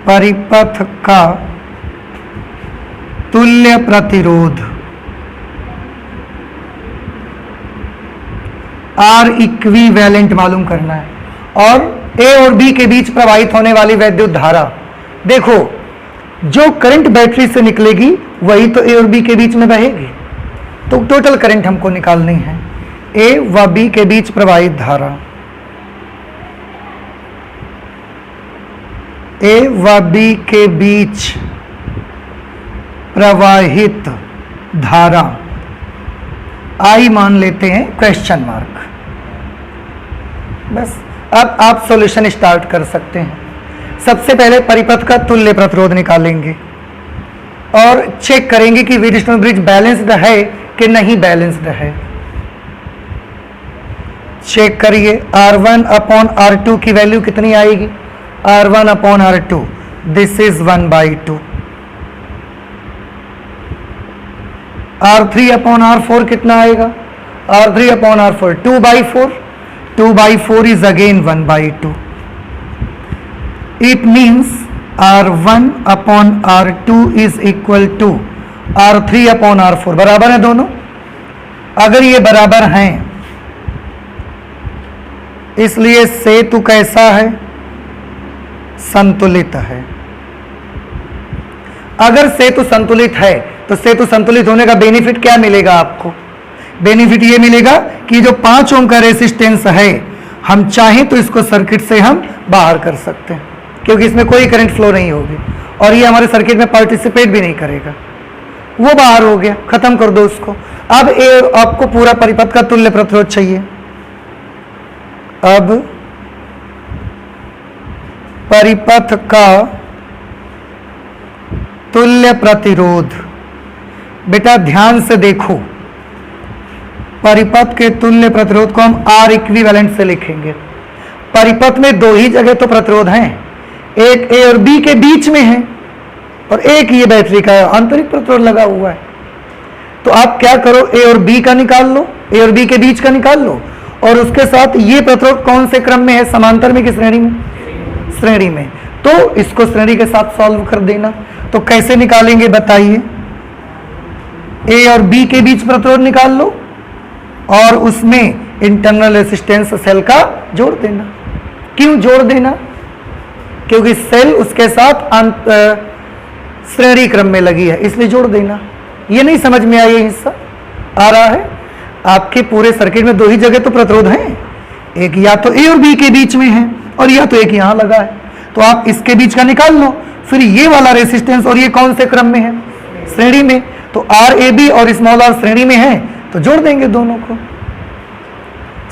परिपथ का तुल्य प्रतिरोध R इक्विवेलेंट मालूम करना है। और A और B के बीच प्रवाहित होने वाली वैद्युत धारा, देखो जो करंट बैटरी से निकलेगी वही तो A और B के बीच में बहेगी। तो टोटल करंट हमको निकालनी है। A व B के बीच प्रवाहित धारा, A व B के बीच प्रवाहित धारा I मान लेते हैं क्वेश्चन मार्क। बस अब आप सॉल्यूशन स्टार्ट कर सकते हैं। सबसे पहले परिपथ का तुल्य प्रतिरोध निकालेंगे और चेक करेंगे कि व्हीटस्टोन ब्रिज बैलेंस्ड है कि नहीं बैलेंस्ड है। चेक करिए R1/R2 की वैल्यू कितनी आएगी? R1/R2 this is 1/2। R3/R4 कितना आएगा? R3/R4 2/4। 2/4 is again 1/2. It means R1/R2 is equal to R3/R4। बराबर है दोनों? अगर ये बराबर हैं, इसलिए सेतु कैसा है? संतुलित है। अगर सेतु संतुलित है तो सेतु संतुलित होने का बेनिफिट क्या मिलेगा आपको? बेनिफिट ये मिलेगा कि जो 5 ओम का रेसिस्टेंस है, हम चाहें तो इसको सर्किट से हम बाहर कर सकते हैं, क्योंकि इसमें कोई करंट फ्लो नहीं होगी और ये हमारे सर्किट में पार्टिसिपेट भी नहीं करेगा। वो बाहर हो गया, खत्म कर दो उसको। अब आपको पूरा परिपथ का तुल्य प्रतिरोध चाहिए। अब परिपथ का तुल्य प्रतिरोध बेटा ध्यान से देखो, परिपथ के तुल्य प्रतिरोध को हम आर इक्विवेलेंट से लिखेंगे। परिपथ में दो ही जगह तो प्रतिरोध हैं, एक ए और बी के बीच में है और एक ये बैटरी का आंतरिक प्रतिरोध लगा हुआ है। तो आप क्या करो, ए और बी का निकाल लो, ए और बी के बीच का निकाल लो, और उसके साथ ये प्रतिरोध कौन से क्रम में है, समांतर में कि श्रेणी में? श्रेणी में। तो इसको श्रेणी के साथ सॉल्व कर देना। तो कैसे निकालेंगे बताइए? ए और बी के बीच प्रतिरोध निकाल लो और उसमें इंटरनल रेसिस्टेंस सेल का जोड़ देना। क्यों जोड़ देना? क्योंकि सेल उसके साथ श्रेणी क्रम में लगी है, इसलिए जोड़ देना। ये नहीं समझ में आया? ये हिस्सा आ रहा है? आपके पूरे सर्किट में दो ही जगह तो प्रतिरोध हैं, एक या तो ए और बी के बीच में है और या तो एक यहां लगा है। तो आप इसके बीच का निकाल लो, फिर ये वाला रेसिस्टेंस, और ये कौन से क्रम में है? श्रेणी में। तो आर ए बी और स्मॉल आर श्रेणी में है तो जोड़ देंगे दोनों को।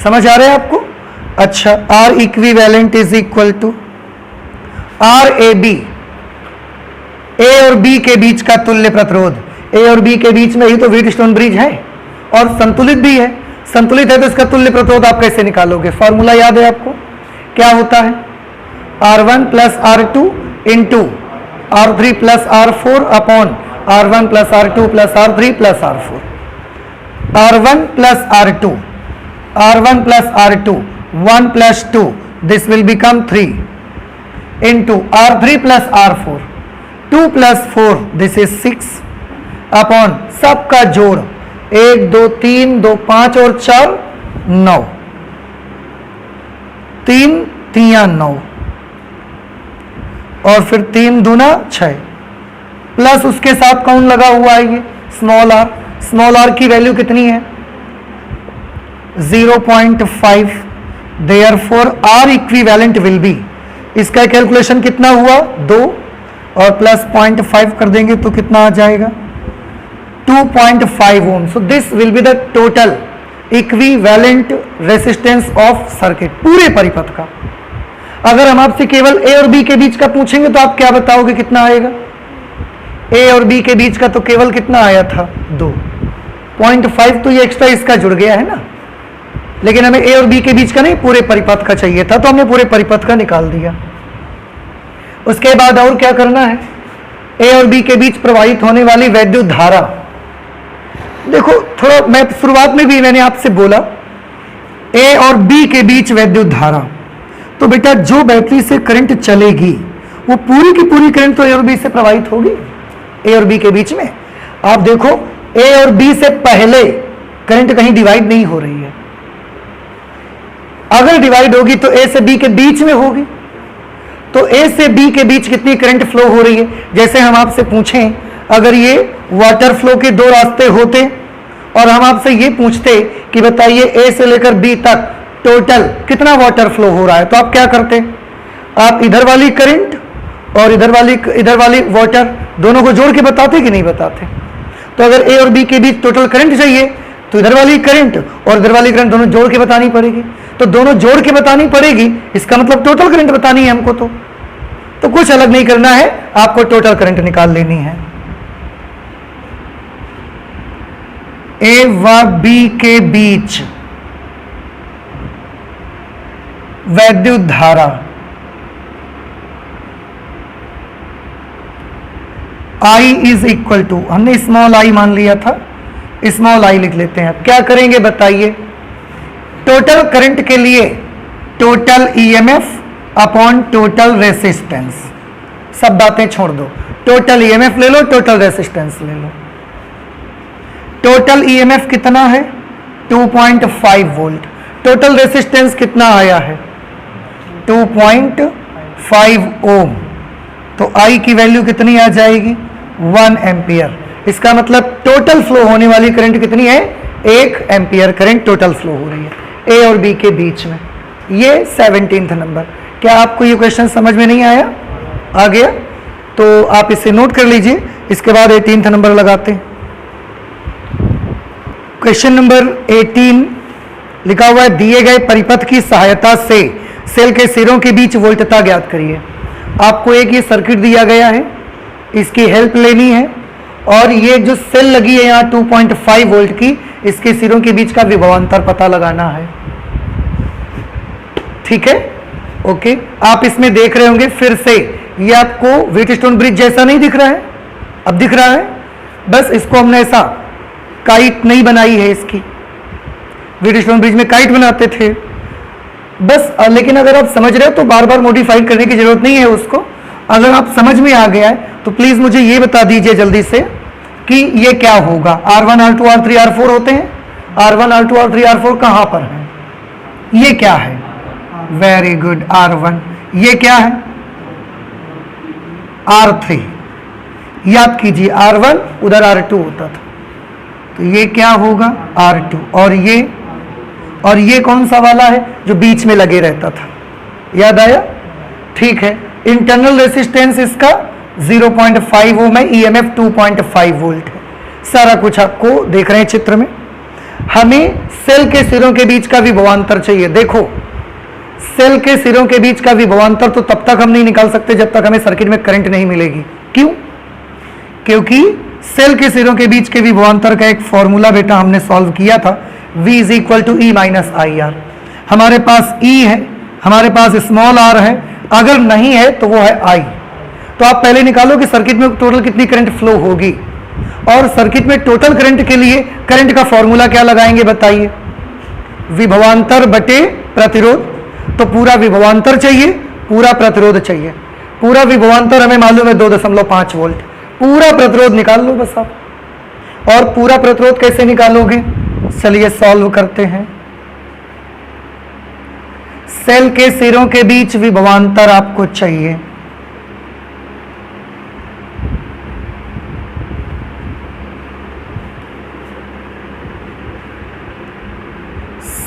समझ आ रहा है आपको? अच्छा, R equivalent is equal to R A B, A और बी के बीच का तुल्य प्रतिरोध। ए और बी के बीच में ही तो व्हीटस्टोन ब्रिज है और संतुलित भी है। संतुलित है तो इसका तुल्य प्रतिरोध आप कैसे निकालोगे? फॉर्मूला याद है आपको? क्या होता है? R1 plus R2 into R3 plus R4 upon R1 plus R2 plus R3 plus R4। R1 plus R2, R1 plus R2, 1 plus 2, this will become 3 into R3 plus R4, 2 plus 4, this is 6 upon सबका जोड़ 1 2 3 2 5 और 4 9, 3 3 9 और फिर 3 दूना 6 प्लस उसके साथ कौन लगा हुआ है? ये स्मॉल आर। स्मॉल आर की वैल्यू कितनी है? 0.5। Therefore R equivalent will be, इसका कैलकुलेशन कितना हुआ? 2 और प्लस 0.5 कर देंगे तो कितना आ जाएगा? 2.5 ohm. So this will be the total equivalent resistance of circuit, पूरे परिपथ का। अगर हम आपसे केवल ए और बी के बीच का पूछेंगे तो आप क्या बताओगे कितना आएगा? ए और बी के बीच का तो केवल कितना आया था? 2.5। तो ये एक्स्ट्रा इसका जुड़ गया है ना, लेकिन हमें ए और बी के बीच का नहीं, पूरे परिपथ का चाहिए था, तो हमने पूरे परिपथ का निकाल दिया। उसके बाद और क्या करना है? ए और बी के बीच प्रवाहित होने वाली वैद्युत धारा। देखो थोड़ा, मैं शुरुआत में भी मैंने आपसे बोला ए और बी के बीच वैद्युत धारा, तो बेटा जो बैटरी से करंट चलेगी वो पूरी की पूरी करंट तो ए और बी से प्रवाहित होगी, ए और बी के बीच में। आप देखो ए और बी से पहले करंट कहीं डिवाइड नहीं हो रही है, अगर डिवाइड होगी तो ए से बी के बीच में होगी। तो ए से बी के बीच कितनी करंट फ्लो हो रही है? जैसे हम आपसे पूछें, अगर ये वाटर फ्लो के दो रास्ते होते और हम आपसे ये पूछते कि बताइए ए से लेकर बी तक टोटल कितना वाटर फ्लो हो रहा है, तो आप क्या करते? आप इधर वाली करंट और इधर वाली वाटर दोनों को जोड़ के बताते कि नहीं बताते? तो अगर ए और बी के बीच टोटल करंट चाहिए तो इधर वाली करंट और इधर वाली करंट दोनों जोड़ के बतानी पड़ेगी। तो दोनों जोड़ के बतानी पड़ेगी, इसका मतलब टोटल करंट बतानी है हमको। तो कुछ अलग नहीं करना है, आपको टोटल करंट निकाल लेनी है। ए व बी के बीच वैद्युत धारा I इज इक्वल टू, हमने स्मॉल आई मान लिया था, स्मॉल आई लिख लेते हैं। अब क्या करेंगे बताइए? टोटल करंट के लिए total EMF upon total resistance, सब बातें छोड़ दो, टोटल ईएमएफ ले लो, टोटल रेसिस्टेंस ले लो। टोटल ईएमएफ कितना है? 2.5 वोल्ट। टोटल रेसिस्टेंस कितना आया है? 2.5 ओम। तो आई की वैल्यू कितनी आ जाएगी? 1 एम्पियर। इसका मतलब टोटल फ्लो होने वाली करंट कितनी है? 1 एम्पियर करंट टोटल फ्लो हो रही है ए और बी के बीच में। ये 17th नंबर। क्या आपको ये क्वेश्चन समझ में नहीं आया? आ गया? तो आप इसे नोट कर लीजिए, इसके बाद 18th नंबर लगाते हैं। क्वेश्चन नंबर 18 लिखा हुआ है, दिए गए परिपथ की सहायता से सेल के सिरों के बीच वोल्टता ज्ञात करिए। आपको एक ये सर्किट दिया गया है, इसकी हेल्प लेनी है और ये जो सेल लगी है यहाँ 2.5 वोल्ट की, इसके सिरों के बीच का विभवांतर पता लगाना है। ठीक है, ओके। आप इसमें देख रहे होंगे फिर से, ये आपको व्हीटस्टोन ब्रिज जैसा नहीं दिख रहा है, अब दिख रहा है। बस इसको हमने ऐसा काइट नहीं बनाई है इसकी, व्हीटस्टोन ब्रिज में काइट बनाते थे बस। लेकिन अगर आप समझ रहे हो तो बार बार मॉडिफाई करने की जरूरत नहीं है उसको। अगर आप समझ में आ गया है तो प्लीज मुझे ये बता दीजिए जल्दी से कि ये क्या होगा। R1 R2 R3 R4 होते हैं, R1 R2 R3 R4 कहां पर है? ये क्या है? Very good, R1। ये क्या है? R3। याद कीजिए, R1 उधर R2 होता था, तो ये क्या होगा? R2। और ये कौन सा वाला है जो बीच में लगे रहता था? याद आया? ठीक है। इंटरनल रेसिस्टेंस इसका 0.5 ओम है, EMF 2.5 वोल्ट है। सारा कुछ आपको देख रहे हैं चित्र में। हमें सेल के सिरों के बीच का विभवांतर चाहिए। देखो, सेल के सिरों के बीच का विभवांतर तो तब तक हम नहीं निकाल सकते जब तक हमें सर्किट में करंट नहीं मिलेगी। क्यों? क्योंकि सेल के सिरों के बीच के विभवांतर का एक फॉर्मूला बेटा हमने सॉल्व किया था, V is equal to E minus IR। हमारे पास E है, हमारे पास स्मॉल r है, अगर नहीं है तो वो है I। तो आप पहले निकालो कि सर्किट में टोटल कितनी करंट फ्लो होगी, और सर्किट में टोटल करंट के लिए करंट का फॉर्मूला क्या लगाएंगे बताइए? विभवांतर बटे प्रतिरोध। तो पूरा विभवांतर चाहिए, पूरा प्रतिरोध चाहिए। पूरा विभवांतर हमें मालूम है 2.5 वोल्ट। पूरा प्रतिरोध निकाल लो बस आप। और पूरा प्रतिरोध कैसे निकालोगे? चलिए सॉल्व करते हैं। सेल के सिरों के बीच विभवांतर आपको चाहिए।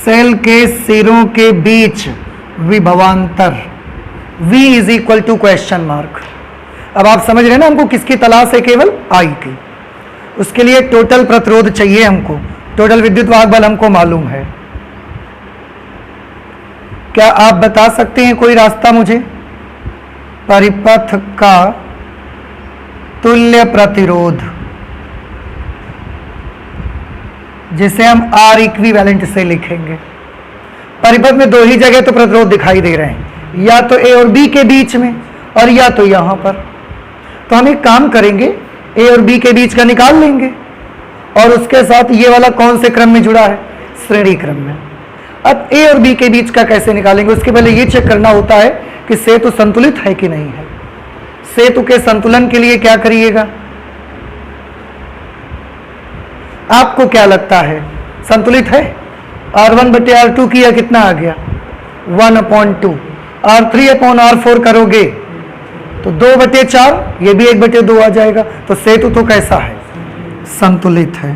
सेल के सिरों के बीच विभवांतर V is equal to question mark. अब आप समझ रहे हैं ना हमको किसकी तलाश है? केवल I की। उसके लिए टोटल प्रतिरोध चाहिए हमको, टोटल विद्युत वाहक बल हमको मालूम है। क्या आप बता सकते हैं कोई रास्ता मुझे? परिपथ का तुल्य प्रतिरोध, जिसे हम R इक्विवेलेंट से लिखेंगे। परिपथ में दो ही जगह तो प्रतिरोध दिखाई दे रहे हैं, या तो A और B के बीच में, और या तो यहां पर। तो हम एक काम करेंगे, A और B के बीच का निकाल लेंगे, और उसके साथ ये वाला कौन से क्रम में जुड़ा है? श्रेणी क्रम में। अब A और B के बीच का कैसे निकालेंगे? उसके पहले ये चेक करना होता है कि सेतु संतुलित है कि नहीं है। सेतु के संतुलन के लिए क्या करिएगा? आपको क्या लगता है संतुलित है? R1 बटे R2 किया कितना आ गया? 1/2। R3/R4 करोगे तो 2/4, ये भी 1/2 आ जाएगा। तो सेतु तो कैसा है? संतुलित है।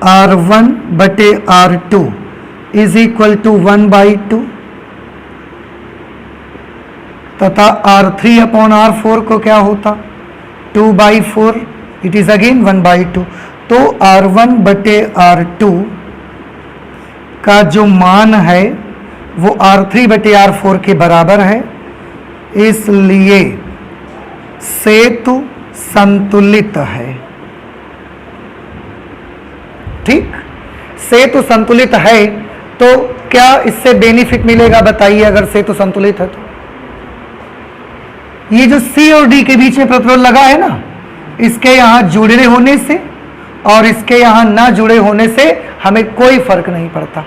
R1 बटे R2 इज इक्वल टू 1/2 तथा R3/R4 को क्या होता? 2/4। It is again 1/2। तो R1 बटे R2 का जो मान है वो R3 बटे R4 के बराबर है, इसलिए सेतु संतुलित है। ठीक, सेतु संतुलित है तो क्या इससे बेनिफिट मिलेगा बताइए? अगर सेतु संतुलित है तो ये जो C और D के बीच में प्रतिरोध लगा है ना, इसके यहां जुड़े होने से और इसके यहां ना जुड़े होने से हमें कोई फर्क नहीं पड़ता।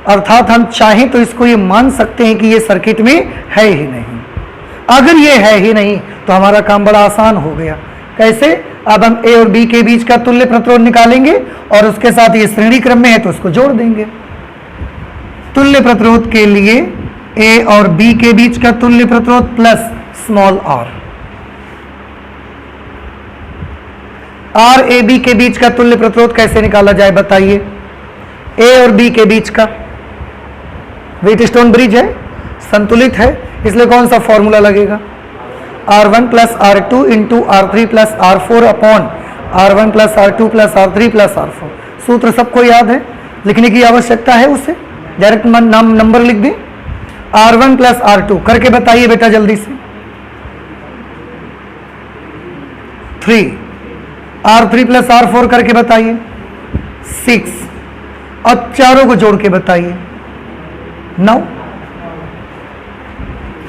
अर्थात हम चाहें तो इसको ये मान सकते हैं कि ये सर्किट में है ही नहीं। अगर ये है ही नहीं तो हमारा काम बड़ा आसान हो गया। कैसे? अब हम A और B के बीच का तुल्य प्रतिरोध निकालेंगे, और उसके साथ ये श्रेणी क्रम में है तो उसको जोड़ देंगे। तुल्य प्रतिरोध के लिए A और B के बीच का तुल्य प्रतिरोध प्लस स्मॉल r। RAB के बीच का तुल्य प्रतिरोध कैसे निकाला जाए बताइए? A और B के बीच का व्हीटस्टोन ब्रिज है, संतुलित है, इसलिए कौन सा फॉर्मूला लगेगा? R1 plus R2 into R3 plus R4 upon R1 plus R2 plus R3 plus R4। सूत्र सबको याद है, लिखने की आवश्यकता है उसे? डायरेक्ट नाम नंबर लिख दें। R1 प्लस R2 करके बताइए बेटा जल्दी से। 3, R3 प्लस R4 करके बताइए 6, और चारों को जोड़ के बताइए 9।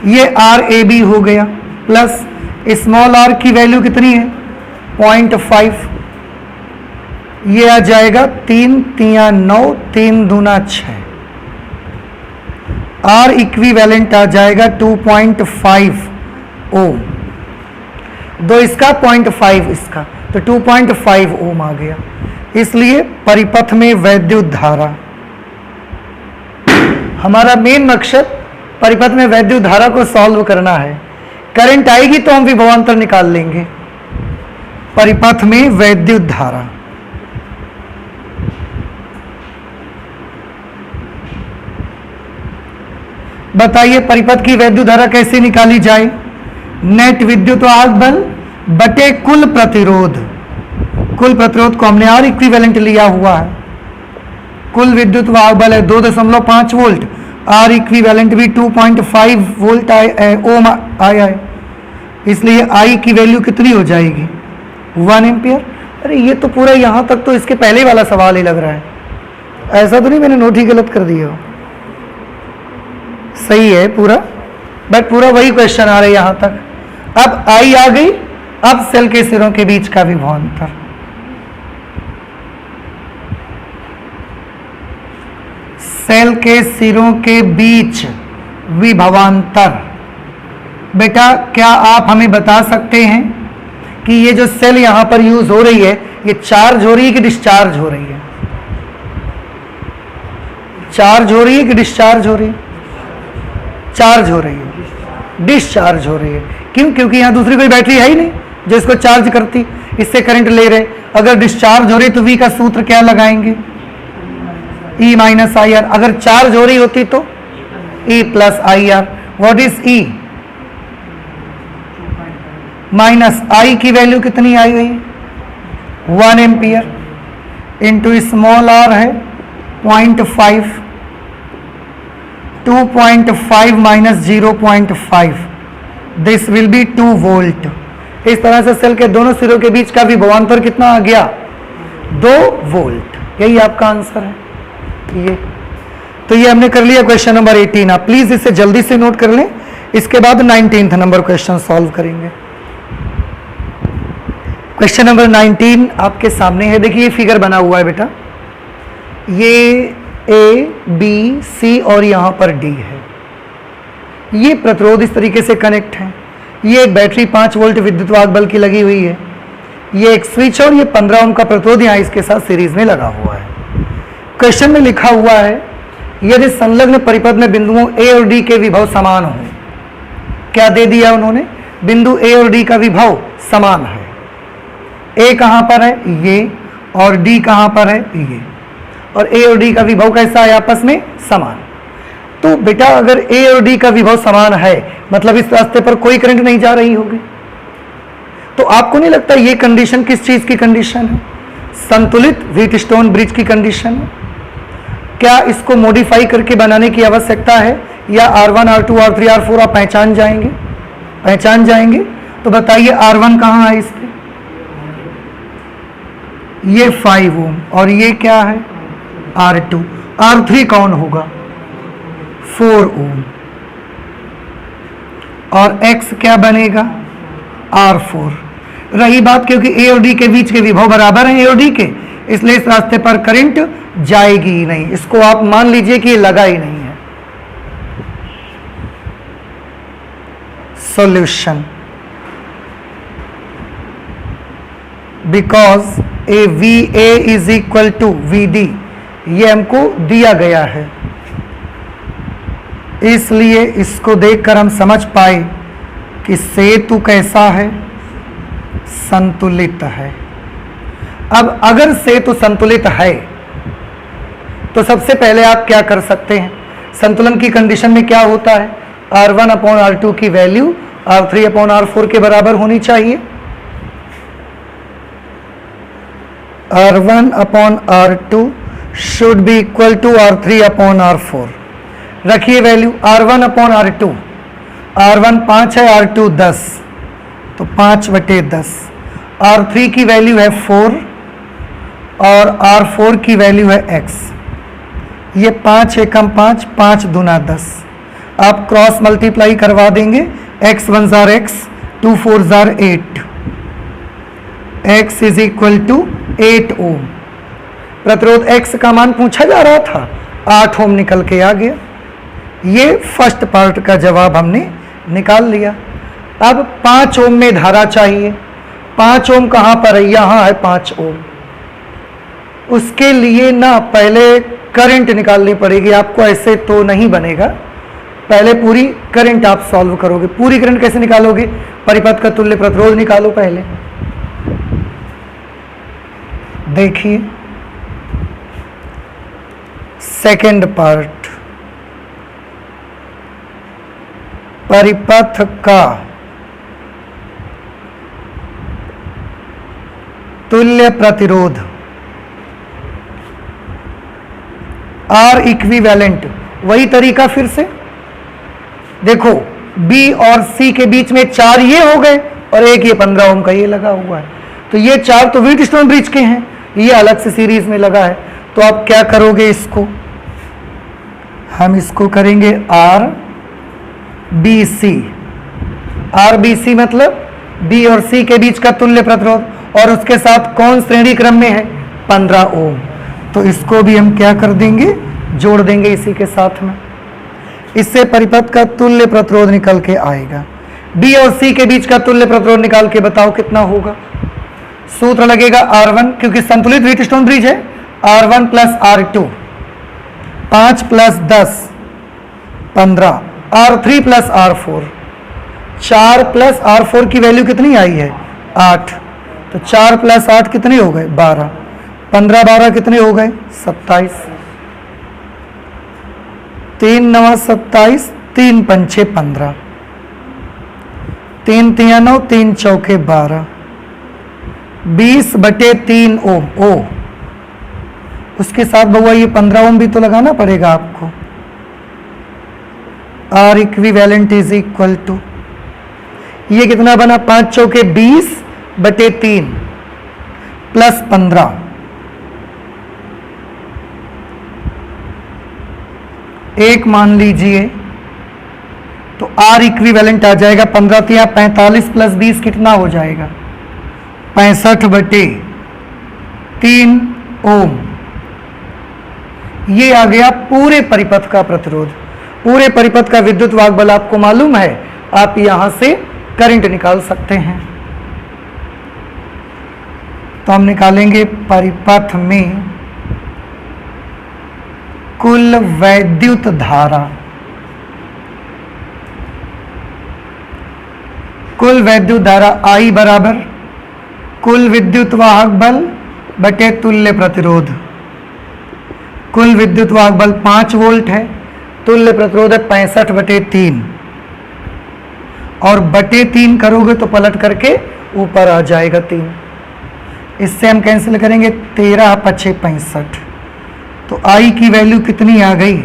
ये RAB हो गया, प्लस स्मॉल r की वैल्यू कितनी है 0.5, ये आ जाएगा 3 तिया 9, 3 दूना 6, R इक्विवेलेंट आ जाएगा 2.5 ओम, दो इसका 0.5 इसका, तो 2.5 ओम आ गया। इसलिए परिपथ में वैद्युत धारा, हमारा मेन मकसद परिपथ में वैद्युत धारा को सॉल्व करना है। करंट आएगी तो हम विभवांतर निकाल लेंगे। परिपथ में वैद्युत धारा, बताइए परिपथ की वैद्युत धारा कैसे निकाली जाए? नेट विद्युत वाहक बल बटे कुल प्रतिरोध, कुल प्रतिरोध को हमने R इक्विवेलेंट लिया हुआ है। कुल विद्युत वाहक बल है 2.5 वोल्ट, R इक्विवेलेंट भी 2.5 वोल्ट ओम आया है, इसलिए I की वैल्यू कितनी हो जाएगी 1 एम्पियर। अरे ये तो पूरा यहाँ तक तो इसके पहले वाला सवाल ही लग रहा है, ऐसा तो नहीं मैंने नोट ही गलत कर दिया हो, सही है पूरा, बट पूरा वही क्वेश्चन आ रहा है यहाँ तक। अब I आ गई, अब सेल के सिरों के बीच का विभवांतर, सेल के सिरों के बीच विभवांतर। बेटा क्या आप हमें बता सकते हैं कि ये जो सेल यहां पर यूज हो रही है ये चार्ज हो रही है कि डिस्चार्ज हो रही है? चार्ज हो रही है कि डिस्चार्ज हो रही है? चार्ज हो रही है, डिस्चार्ज हो रही है। क्यों? क्योंकि यहां दूसरी कोई बैटरी है ही नहीं जो इसको चार्ज करती, इससे करंट ले रहे। अगर डिस्चार्ज हो रही तो V का सूत्र क्या लगाएंगे? E minus I R. अगर चार्ज हो रही होती तो E plus I R. What is E? Minus I की वैल्यू कितनी आई हुई 1 एम्पियर इंटू स्मॉल r है 0.5, 2.5 minus 0.5, this will B 2 volt. इस तरह से सेल के दोनों सिरों के बीच का विभवांतर कितना आ गया 2 वोल्ट। यही आपका आंसर है ये। तो ये हमने कर लिया क्वेश्चन नंबर 18। आप प्लीज इसे जल्दी से नोट कर लें, इसके बाद 19th नंबर क्वेश्चन सॉल्व करेंगे। क्वेश्चन नंबर 19 आपके सामने है। देखिए ये फिगर बना हुआ है बेटा, ये A B C और यहाँ पर D है। ये प्रतिरोध इस तरीके से कनेक्ट है। ये एक बैटरी 5 वोल्ट विद्युत वाहक बल की लगी हुई है। ये एक स्विच और ये 15 ओम का प्रतिरोध यहाँ इसके साथ सीरीज में लगा हुआ है। क्वेश्चन में लिखा हुआ है यदि संलग्न परिपथ में बिंदुओं A और D के विभव समान हो। क्या दे दिया उन्होंने? बिंदु A और D का विभव समान है। A कहाँ पर है? ये, और D कहाँ पर है? ये, और A और D का विभव कैसा है? आपस में समान। तो बेटा अगर A और D का विभव समान है मतलब इस रास्ते पर कोई करंट नहीं जा रही होगी। तो आपको नहीं लगता ये कंडीशन किस चीज की कंडीशन है? संतुलित व्हीटस्टोन ब्रिज की कंडीशन है। क्या इसको मॉडिफाई करके बनाने की आवश्यकता है या R1 R2 R3 R4 आप पहचान जाएंगे? पहचान जाएंगे। तो बताइए R1 कहाँ है? इस पे ये 5 ओम और ये क्या है R2। R3 कौन होगा? 4 ओम और X क्या बनेगा? R4। रही बात क्योंकि A और D के बीच के विभव बराबर हैं A और D के, इसलिए इस रास्ते पर करंट जाएगी ही नहीं। इसको आप मान लीजिए कि ये लगा ही नहीं है। Solution, because a VA is equal to VD, ये हमको दिया गया है, इसलिए इसको देखकर हम समझ पाए कि सेतु कैसा है? संतुलित है। अब अगर सेतु संतुलित है तो सबसे पहले आप क्या कर सकते हैं? संतुलन की कंडीशन में क्या होता है? R1 अपॉन R2 की वैल्यू R3 अपॉन R4 के बराबर होनी चाहिए। R1 upon R2 should be equal to R3 upon R4। रखिए value R1 upon R2, R1 5 है, R2 10, तो 5/10। R3 की वैल्यू है 4 और R4 की वैल्यू है x। ये 5 एकम 5, 5 दूना 10। आप क्रॉस मल्टीप्लाई करवा देंगे, x 1 जार x, 2 4 जार 8, x is equal to 8 ohm. प्रतिरोध x का मान पूछा जा रहा था, 8 ओम निकल के आ गया। ये फर्स्ट पार्ट का जवाब हमने निकाल लिया। अब 5 ओम में धारा चाहिए। 5 ओम कहाँ पर है? यहाँ है 5 ओम। उसके लिए ना पहले करंट निकालनी पड़ेगी आपको, ऐसे तो नहीं बनेगा। पहले पूरी करंट आप सॉल्व करोगे। पूरी करंट कैसे निकालोगे? परिपथ का तुल्य प्रतिरोध निकालो पहले। देखिए सेकंड पार्ट, परिपथ का तुल्य प्रतिरोध R इक्विवेलेंट। वही तरीका फिर से देखो, B और C के बीच में 4 ये हो गए और एक ये 15 ओम का ये लगा हुआ है, तो ये 4 तो व्हीटस्टोन ब्रिज के हैं, ये अलग से सीरीज में लगा है। तो आप क्या करोगे? इसको हम इसको करेंगे RBC। RBC मतलब B और C के बीच का तुल्य प्रतिरोध, और उसके साथ कौन श्रेणी क्रम में है? 15 ओम। तो इसको भी हम क्या कर देंगे? जोड़ देंगे इसी के साथ में। इससे परिपथ का तुल्य प्रतिरोध निकल के आएगा। B और C के बीच का तुल्य प्रतिरोध निकाल के बताओ कितना होगा? सूत्र लगेगा R1, क्योंकि संतुलित व्हीटस्टोन ब्रिज है, R1 plus R2, 5 plus 10 15, R3 plus R4, 4 plus R4 की वैल्यू कितनी आई है? 8। तो 4 प्लस 8 कितने हो गए? 12। 15 12 कितने हो गए? 27। 3 9 27, 3 पंचे 15, 3 3 9, 3 चौके 12, 20/3 ओम। ओ उसके साथ बउआ ये 15 ओम भी तो लगाना पड़ेगा आपको। R equivalent is equal to, ये कितना बना? 5 चौके 20/3 प्लस 15, एक मान लीजिए, तो R इक्विवेलेंट आ जाएगा 15 तिया 45 प्लस 20 कितना हो जाएगा? 65/3 ओम। ये आ गया पूरे परिपथ का प्रतिरोध। पूरे परिपथ का विद्युत वाहक बल आपको मालूम है, आप यहां से करंट निकाल सकते हैं। तो हम निकालेंगे परिपथ में कुल वैद्युत धारा। कुल वैद्युत धारा I बराबर कुल विद्युत वाहक बल बटे तुल्य प्रतिरोध। कुल विद्युत वाहक बल 5 वोल्ट है, तुल्य प्रतिरोध है 65/3, और बटे 3 करोगे तो पलट करके ऊपर आ जाएगा 3। इससे हम कैंसिल करेंगे, 13 5 65। तो I की वैल्यू कितनी आ गई?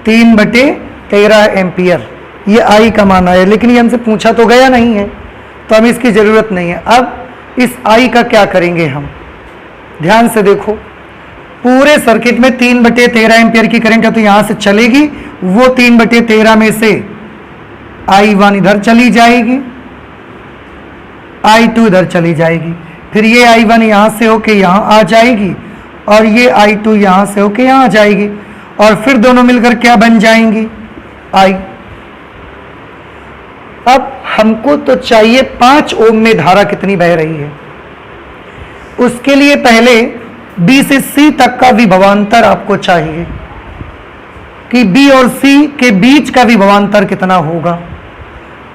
3/13 एम्पियर। ये I का मान आया, लेकिन ये हमसे पूछा तो गया नहीं है, तो हमें इसकी जरूरत नहीं है। अब इस I का क्या करेंगे हम? ध्यान से देखो, पूरे सर्किट में 3/13 एम्पियर की करंट है, तो यहां से चलेगी, वो 3/13 में से I1 इधर चली जाएगी, I2 इधर चली जाएगी, फिर ये I1 यहां से होके यहां आ जाएगी, और ये I2 यहां से होके यहां आ जाएगी, और फिर दोनों मिलकर क्या बन जाएंगी? I। अब हमको तो चाहिए 5 ओम में धारा कितनी बह रही है। उसके लिए पहले B से C तक का विभवांतर आपको चाहिए कि B और C के बीच का विभवांतर कितना होगा।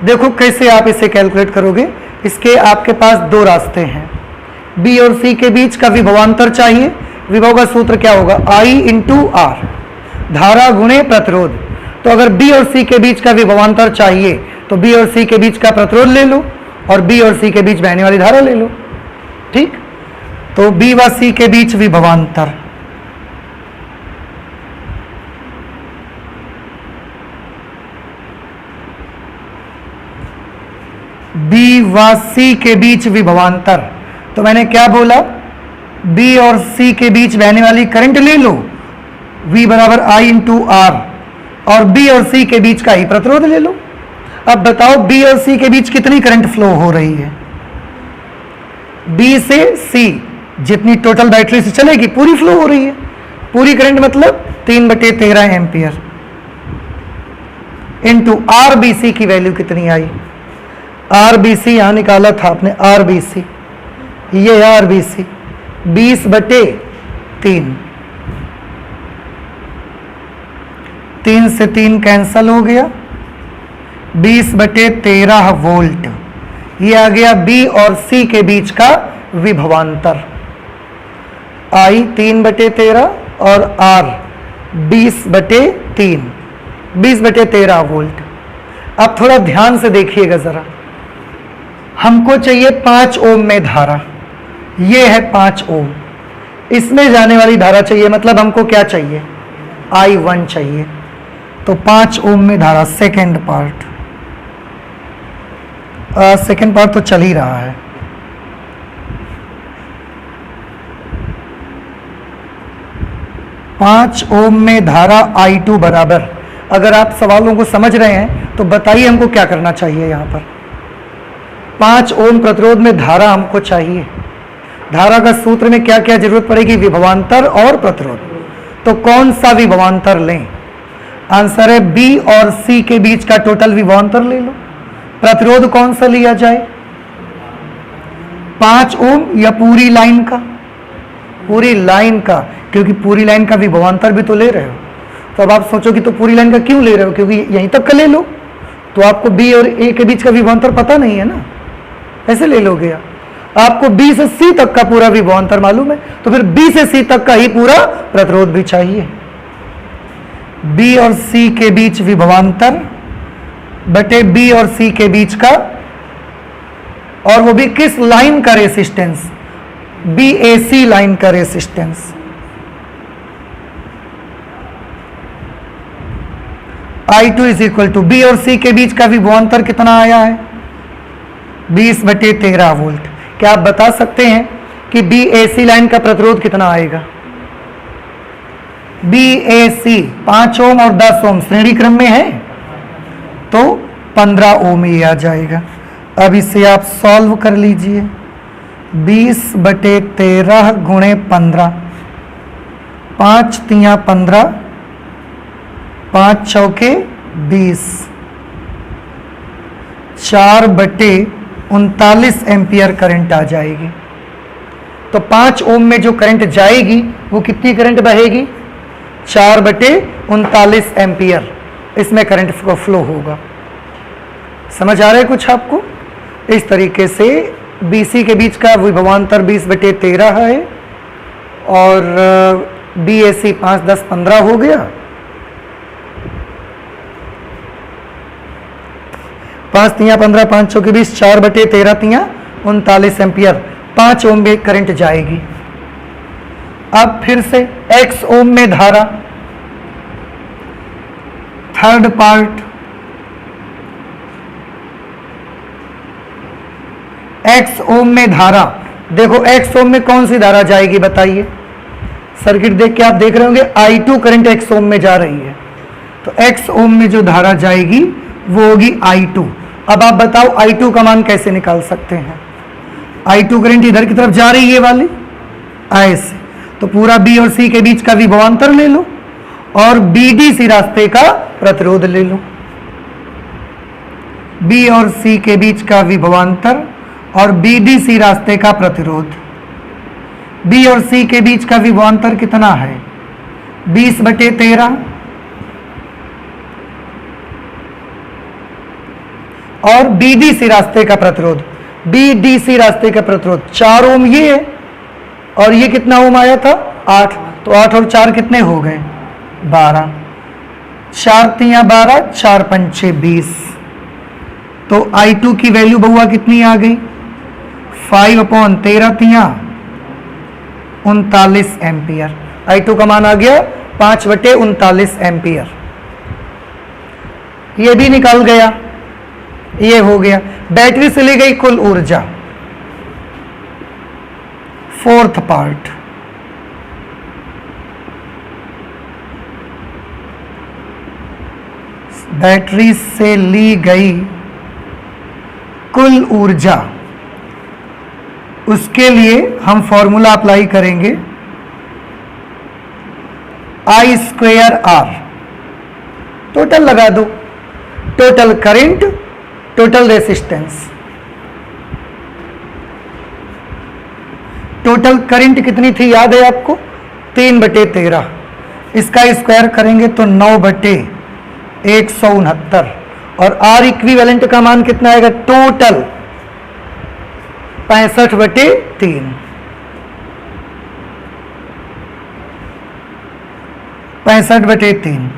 देखो कैसे आप इसे कैलकुलेट करोगे। इसके आपके पास 2 रास्ते हैं। B और C के बीच का विभवांतर चाहिए। विभव का सूत्र क्या होगा? I इंटू R, धारा गुणे प्रतिरोध। तो अगर B और C के बीच का विभवांतर चाहिए तो B और C के बीच का प्रतिरोध ले लो और B और C के बीच बहने वाली धारा ले लो। ठीक, तो B व C के बीच विभवांतर बी व सी के बीच विभवांतर, तो मैंने क्या बोला, बी और सी के बीच बहने वाली करंट ले लो, V बराबर I इंटू आर, और बी और सी के बीच का ही प्रतिरोध ले लो। अब बताओ बी और सी के बीच कितनी करंट फ्लो हो रही है, बी से सी जितनी टोटल बैटरी से चलेगी पूरी फ्लो हो रही है, पूरी करंट मतलब 3/13 ampere, into R B C की वैल्यू कितनी आई, आर बी सी यहां निकाला था आपने, आर बी सी, ये आर बी सी 20/3, 3 से 3 कैंसल हो गया, 20/13 वोल्ट, ये आ गया बी और सी के बीच का विभवांतर, आई 3/13 और आर 20/3, 20/13 वोल्ट। अब थोड़ा ध्यान से देखिएगा जरा, हमको चाहिए 5 ओम में धारा, ये है 5 ओम, इसमें जाने वाली धारा चाहिए, मतलब हमको क्या चाहिए, I1 चाहिए। तो 5 ओम में धारा, सेकेंड पार्ट तो चल ही रहा है, पांच ओम में धारा I2 बराबर, अगर आप सवालों को समझ रहे हैं तो बताइए हमको क्या करना चाहिए। यहां पर 5 ओम प्रतिरोध में धारा हमको चाहिए, धारा का सूत्र में क्या क्या जरूरत पड़ेगी, विभवांतर और प्रतिरोध। तो कौन सा विभवांतर लें, आंसर है बी और सी के बीच का टोटल विभवांतर ले लो। प्रतिरोध कौन सा लिया जाए, 5 ओम या पूरी लाइन का, पूरी लाइन का, क्योंकि पूरी लाइन का विभवांतर भी तो ले रहे हो। तो अब आप सोचोगे तो पूरी लाइन का क्यों ले रहे हो, क्योंकि यहीं तक का ले लो, तो आपको बी और ए के बीच का विभवांतर पता नहीं है ना, ऐसे ले लोगे आप। आपको बी से सी तक का पूरा विभवांतर मालूम है, तो फिर बी से सी तक का ही पूरा प्रतिरोध भी चाहिए। बी और सी के बीच विभवांतर बटे बी और सी के बीच का, और वो भी किस लाइन का रेसिस्टेंस, BAC लाइन का resistance. I2 is equal to B और सी के बीच का विभवांतर कितना आया है, 20/13 वोल्ट। क्या आप बता सकते हैं कि BAC लाइन का प्रतिरोध कितना आएगा, BAC 5 ओम और 10 ओम श्रेणी क्रम में है, तो 15 ओम ही आ जाएगा। अब इसे आप सॉल्व कर लीजिए, 20/13 गुणे 15, 5 तिया 15, 5 चौके 20, 4/39 एम्पियर करंट आ जाएगी। तो 5 ओम में जो करंट जाएगी वो कितनी करंट बहेगी, 4/39 एम्पियर इसमें करंट फ्लो होगा। समझ आ रहा है कुछ आपको। इस तरीके से BC के बीच का विभवांतर 20/13 है, और BAC 5, 10, 15 हो गया, 5 तिया 15, 5 चौके 20, 4/13 तिया 39 एम्पियर 5 ओम में करंट जाएगी। अब फिर से X ओम में धारा, थर्ड पार्ट, X ओम में धारा, देखो X ओम में कौन सी धारा जाएगी बताइए, सर्किट देख के आप देख रहे होंगे I2 करंट X ओम में जा रही है, तो X ओम में जो धारा जाएगी वो होगी I2। अब आप बताओ I2 का मान कैसे निकाल सकते हैं, I2 करंट इधर की तरफ जा रही है वाली ऐसे, तो पूरा B और C के बीच का विभवांतर ले लो और BDC रास्ते का प्रतिरोध ले लो। B और C के बीच का विभवांतर और BDC रास्ते का प्रतिरोध, B और C के बीच का विभवांतर कितना है, 20/13, और BDC रास्ते का प्रतिरोध, BDC रास्ते का प्रतिरोध 4 ओम ये है, और ये कितना ओम आया था 8, तो 8 और 4 कितने हो गए 12, 4 तिया 12, 4 पंचे 20, तो I2 की वैल्यू बहुआ कितनी आ गई 5/13 तिया 39 एम्पियर। I2 का मान आ गया 5/39 एम्पियर। ये भी निकल गया। ये हो गया। बैटरी से ली गई कुल ऊर्जा, फोर्थ पार्ट, बैटरी से ली गई कुल ऊर्जा, उसके लिए हम फॉर्मूला अप्लाई करेंगे I²R। टोटल लगा दो, total current, total resistance. Total current कितनी थी याद है आपको? 3/13। इसका स्क्वायर करेंगे तो 9/169। और R इक्विवेलेंट का मान कितना आएगा? टोटल 65/3। 65/3।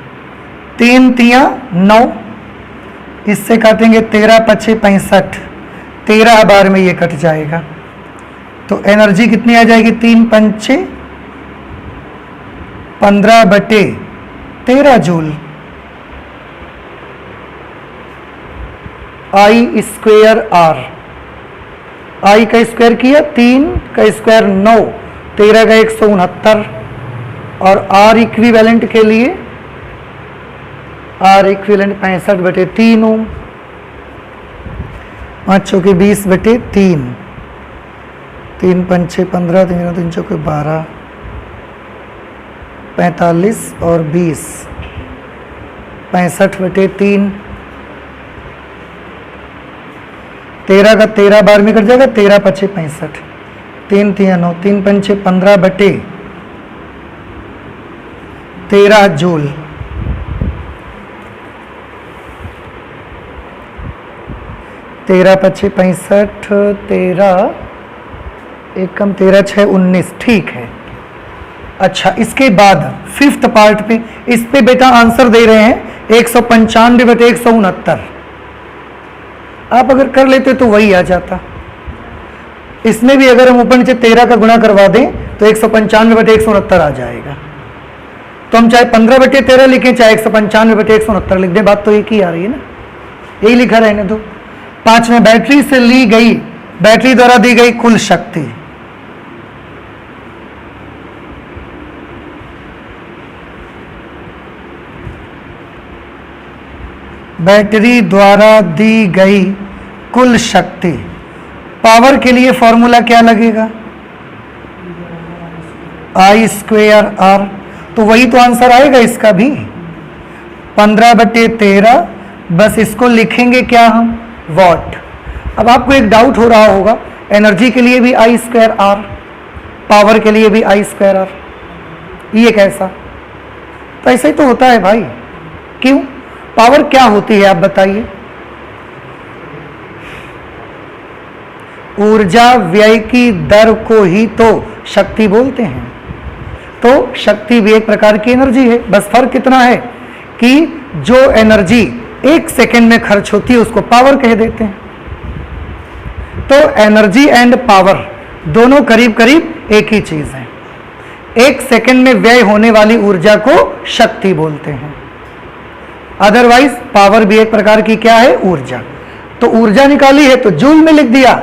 3 तिया 9, इससे काटेंगे 13 5 65, 13 बार में ये कट जाएगा। तो एनर्जी कितनी आ जाएगी? 3 5 15/13 जूल। I²R, I का स्क्वायर किया 3 का स्क्वायर 9, 13 का 169। और R इक्विवेलेंट के लिए R इक्विवेलेंट 65/3 ओम, 5 चौके 20/3, 3 5 15, 3 चौके 12, 45 और 20, 65/3। 13 का 13 बार में कट जाएगा, 13 5 65, 3 3 9, 3 5 15/13 जूल। तेरह 5 65, 13 एकम 13 6 19, ठीक है। अच्छा, इसके बाद फिफ्थ पार्ट पे, इस पे बेटा आंसर दे रहे हैं 195/169। आप अगर कर लेते तो वही आ जाता। इसमें भी अगर हम ऊपर नीचे 13 का गुणा करवा दें तो 195/169 आ जाएगा। तो हम चाहे 15/13 लिखें, चाहे 195/169 लिख दें, बात तो एक ही आ रही है ना, यही लिखा रहने दो। 5 में बैटरी से ली गई, बैटरी द्वारा दी गई कुल शक्ति, बैटरी द्वारा दी गई कुल शक्ति। पावर के लिए फॉर्मूला क्या लगेगा? I²R। तो वही तो आंसर आएगा इसका भी, 15/13। बस इसको लिखेंगे क्या हम? वॉट। अब आपको एक डाउट हो रहा होगा, एनर्जी के लिए भी I²R, पावर के लिए भी I²R, ये कैसा? तो ऐसा ही तो होता है भाई। क्यों? पावर क्या होती है आप बताइए? ऊर्जा व्यय की दर को ही तो शक्ति बोलते हैं। तो शक्ति भी एक प्रकार की एनर्जी है, बस फर्क कितना है कि जो एनर्जी 1 सेकेंड में खर्च होती है उसको पावर कह देते हैं। तो एनर्जी एंड पावर दोनों करीब करीब एक ही चीज है। 1 सेकेंड में व्यय होने वाली ऊर्जा को शक्ति बोलते हैं। अदरवाइज पावर भी एक प्रकार की क्या है? ऊर्जा। तो ऊर्जा निकाली है तो जूल में लिख दिया,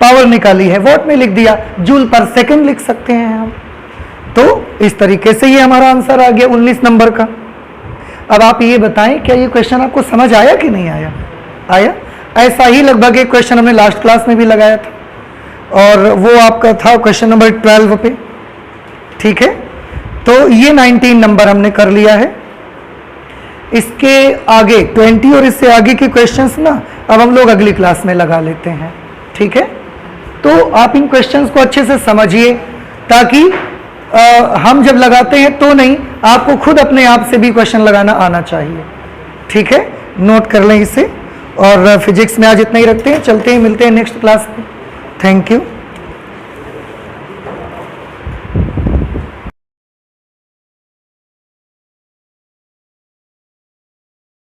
पावर निकाली है वॉट में लिख दिया, जूल पर सेकंड लिख सकते हैं हम। तो इस तरीके से ये हमारा आंसर आ गया 19 नंबर का। अब आप ये बताएं, क्या ये क्वेश्चन आपको समझ आया कि नहीं आया? आया। ऐसा ही लगभग एक क्वेश्चन हमने लास्ट क्लास में भी लगाया था, और वो आपका था क्वेश्चन नंबर 12 पे। ठीक है, तो ये 19 नंबर हमने कर लिया है। इसके आगे 20 और इससे आगे के क्वेश्चंस ना अब हम लोग अगली क्लास में लगा लेते हैं। ठीक है, तो आप इन क्वेश्चंस को अच्छे से समझिए, ताकि हम जब लगाते हैं तो नहीं, आपको खुद अपने आप से भी क्वेश्चन लगाना आना चाहिए। ठीक है, नोट कर लें इसे। और फिजिक्स में आज इतना ही रखते हैं, चलते हैं, मिलते हैं नेक्स्ट क्लास में। Thank you.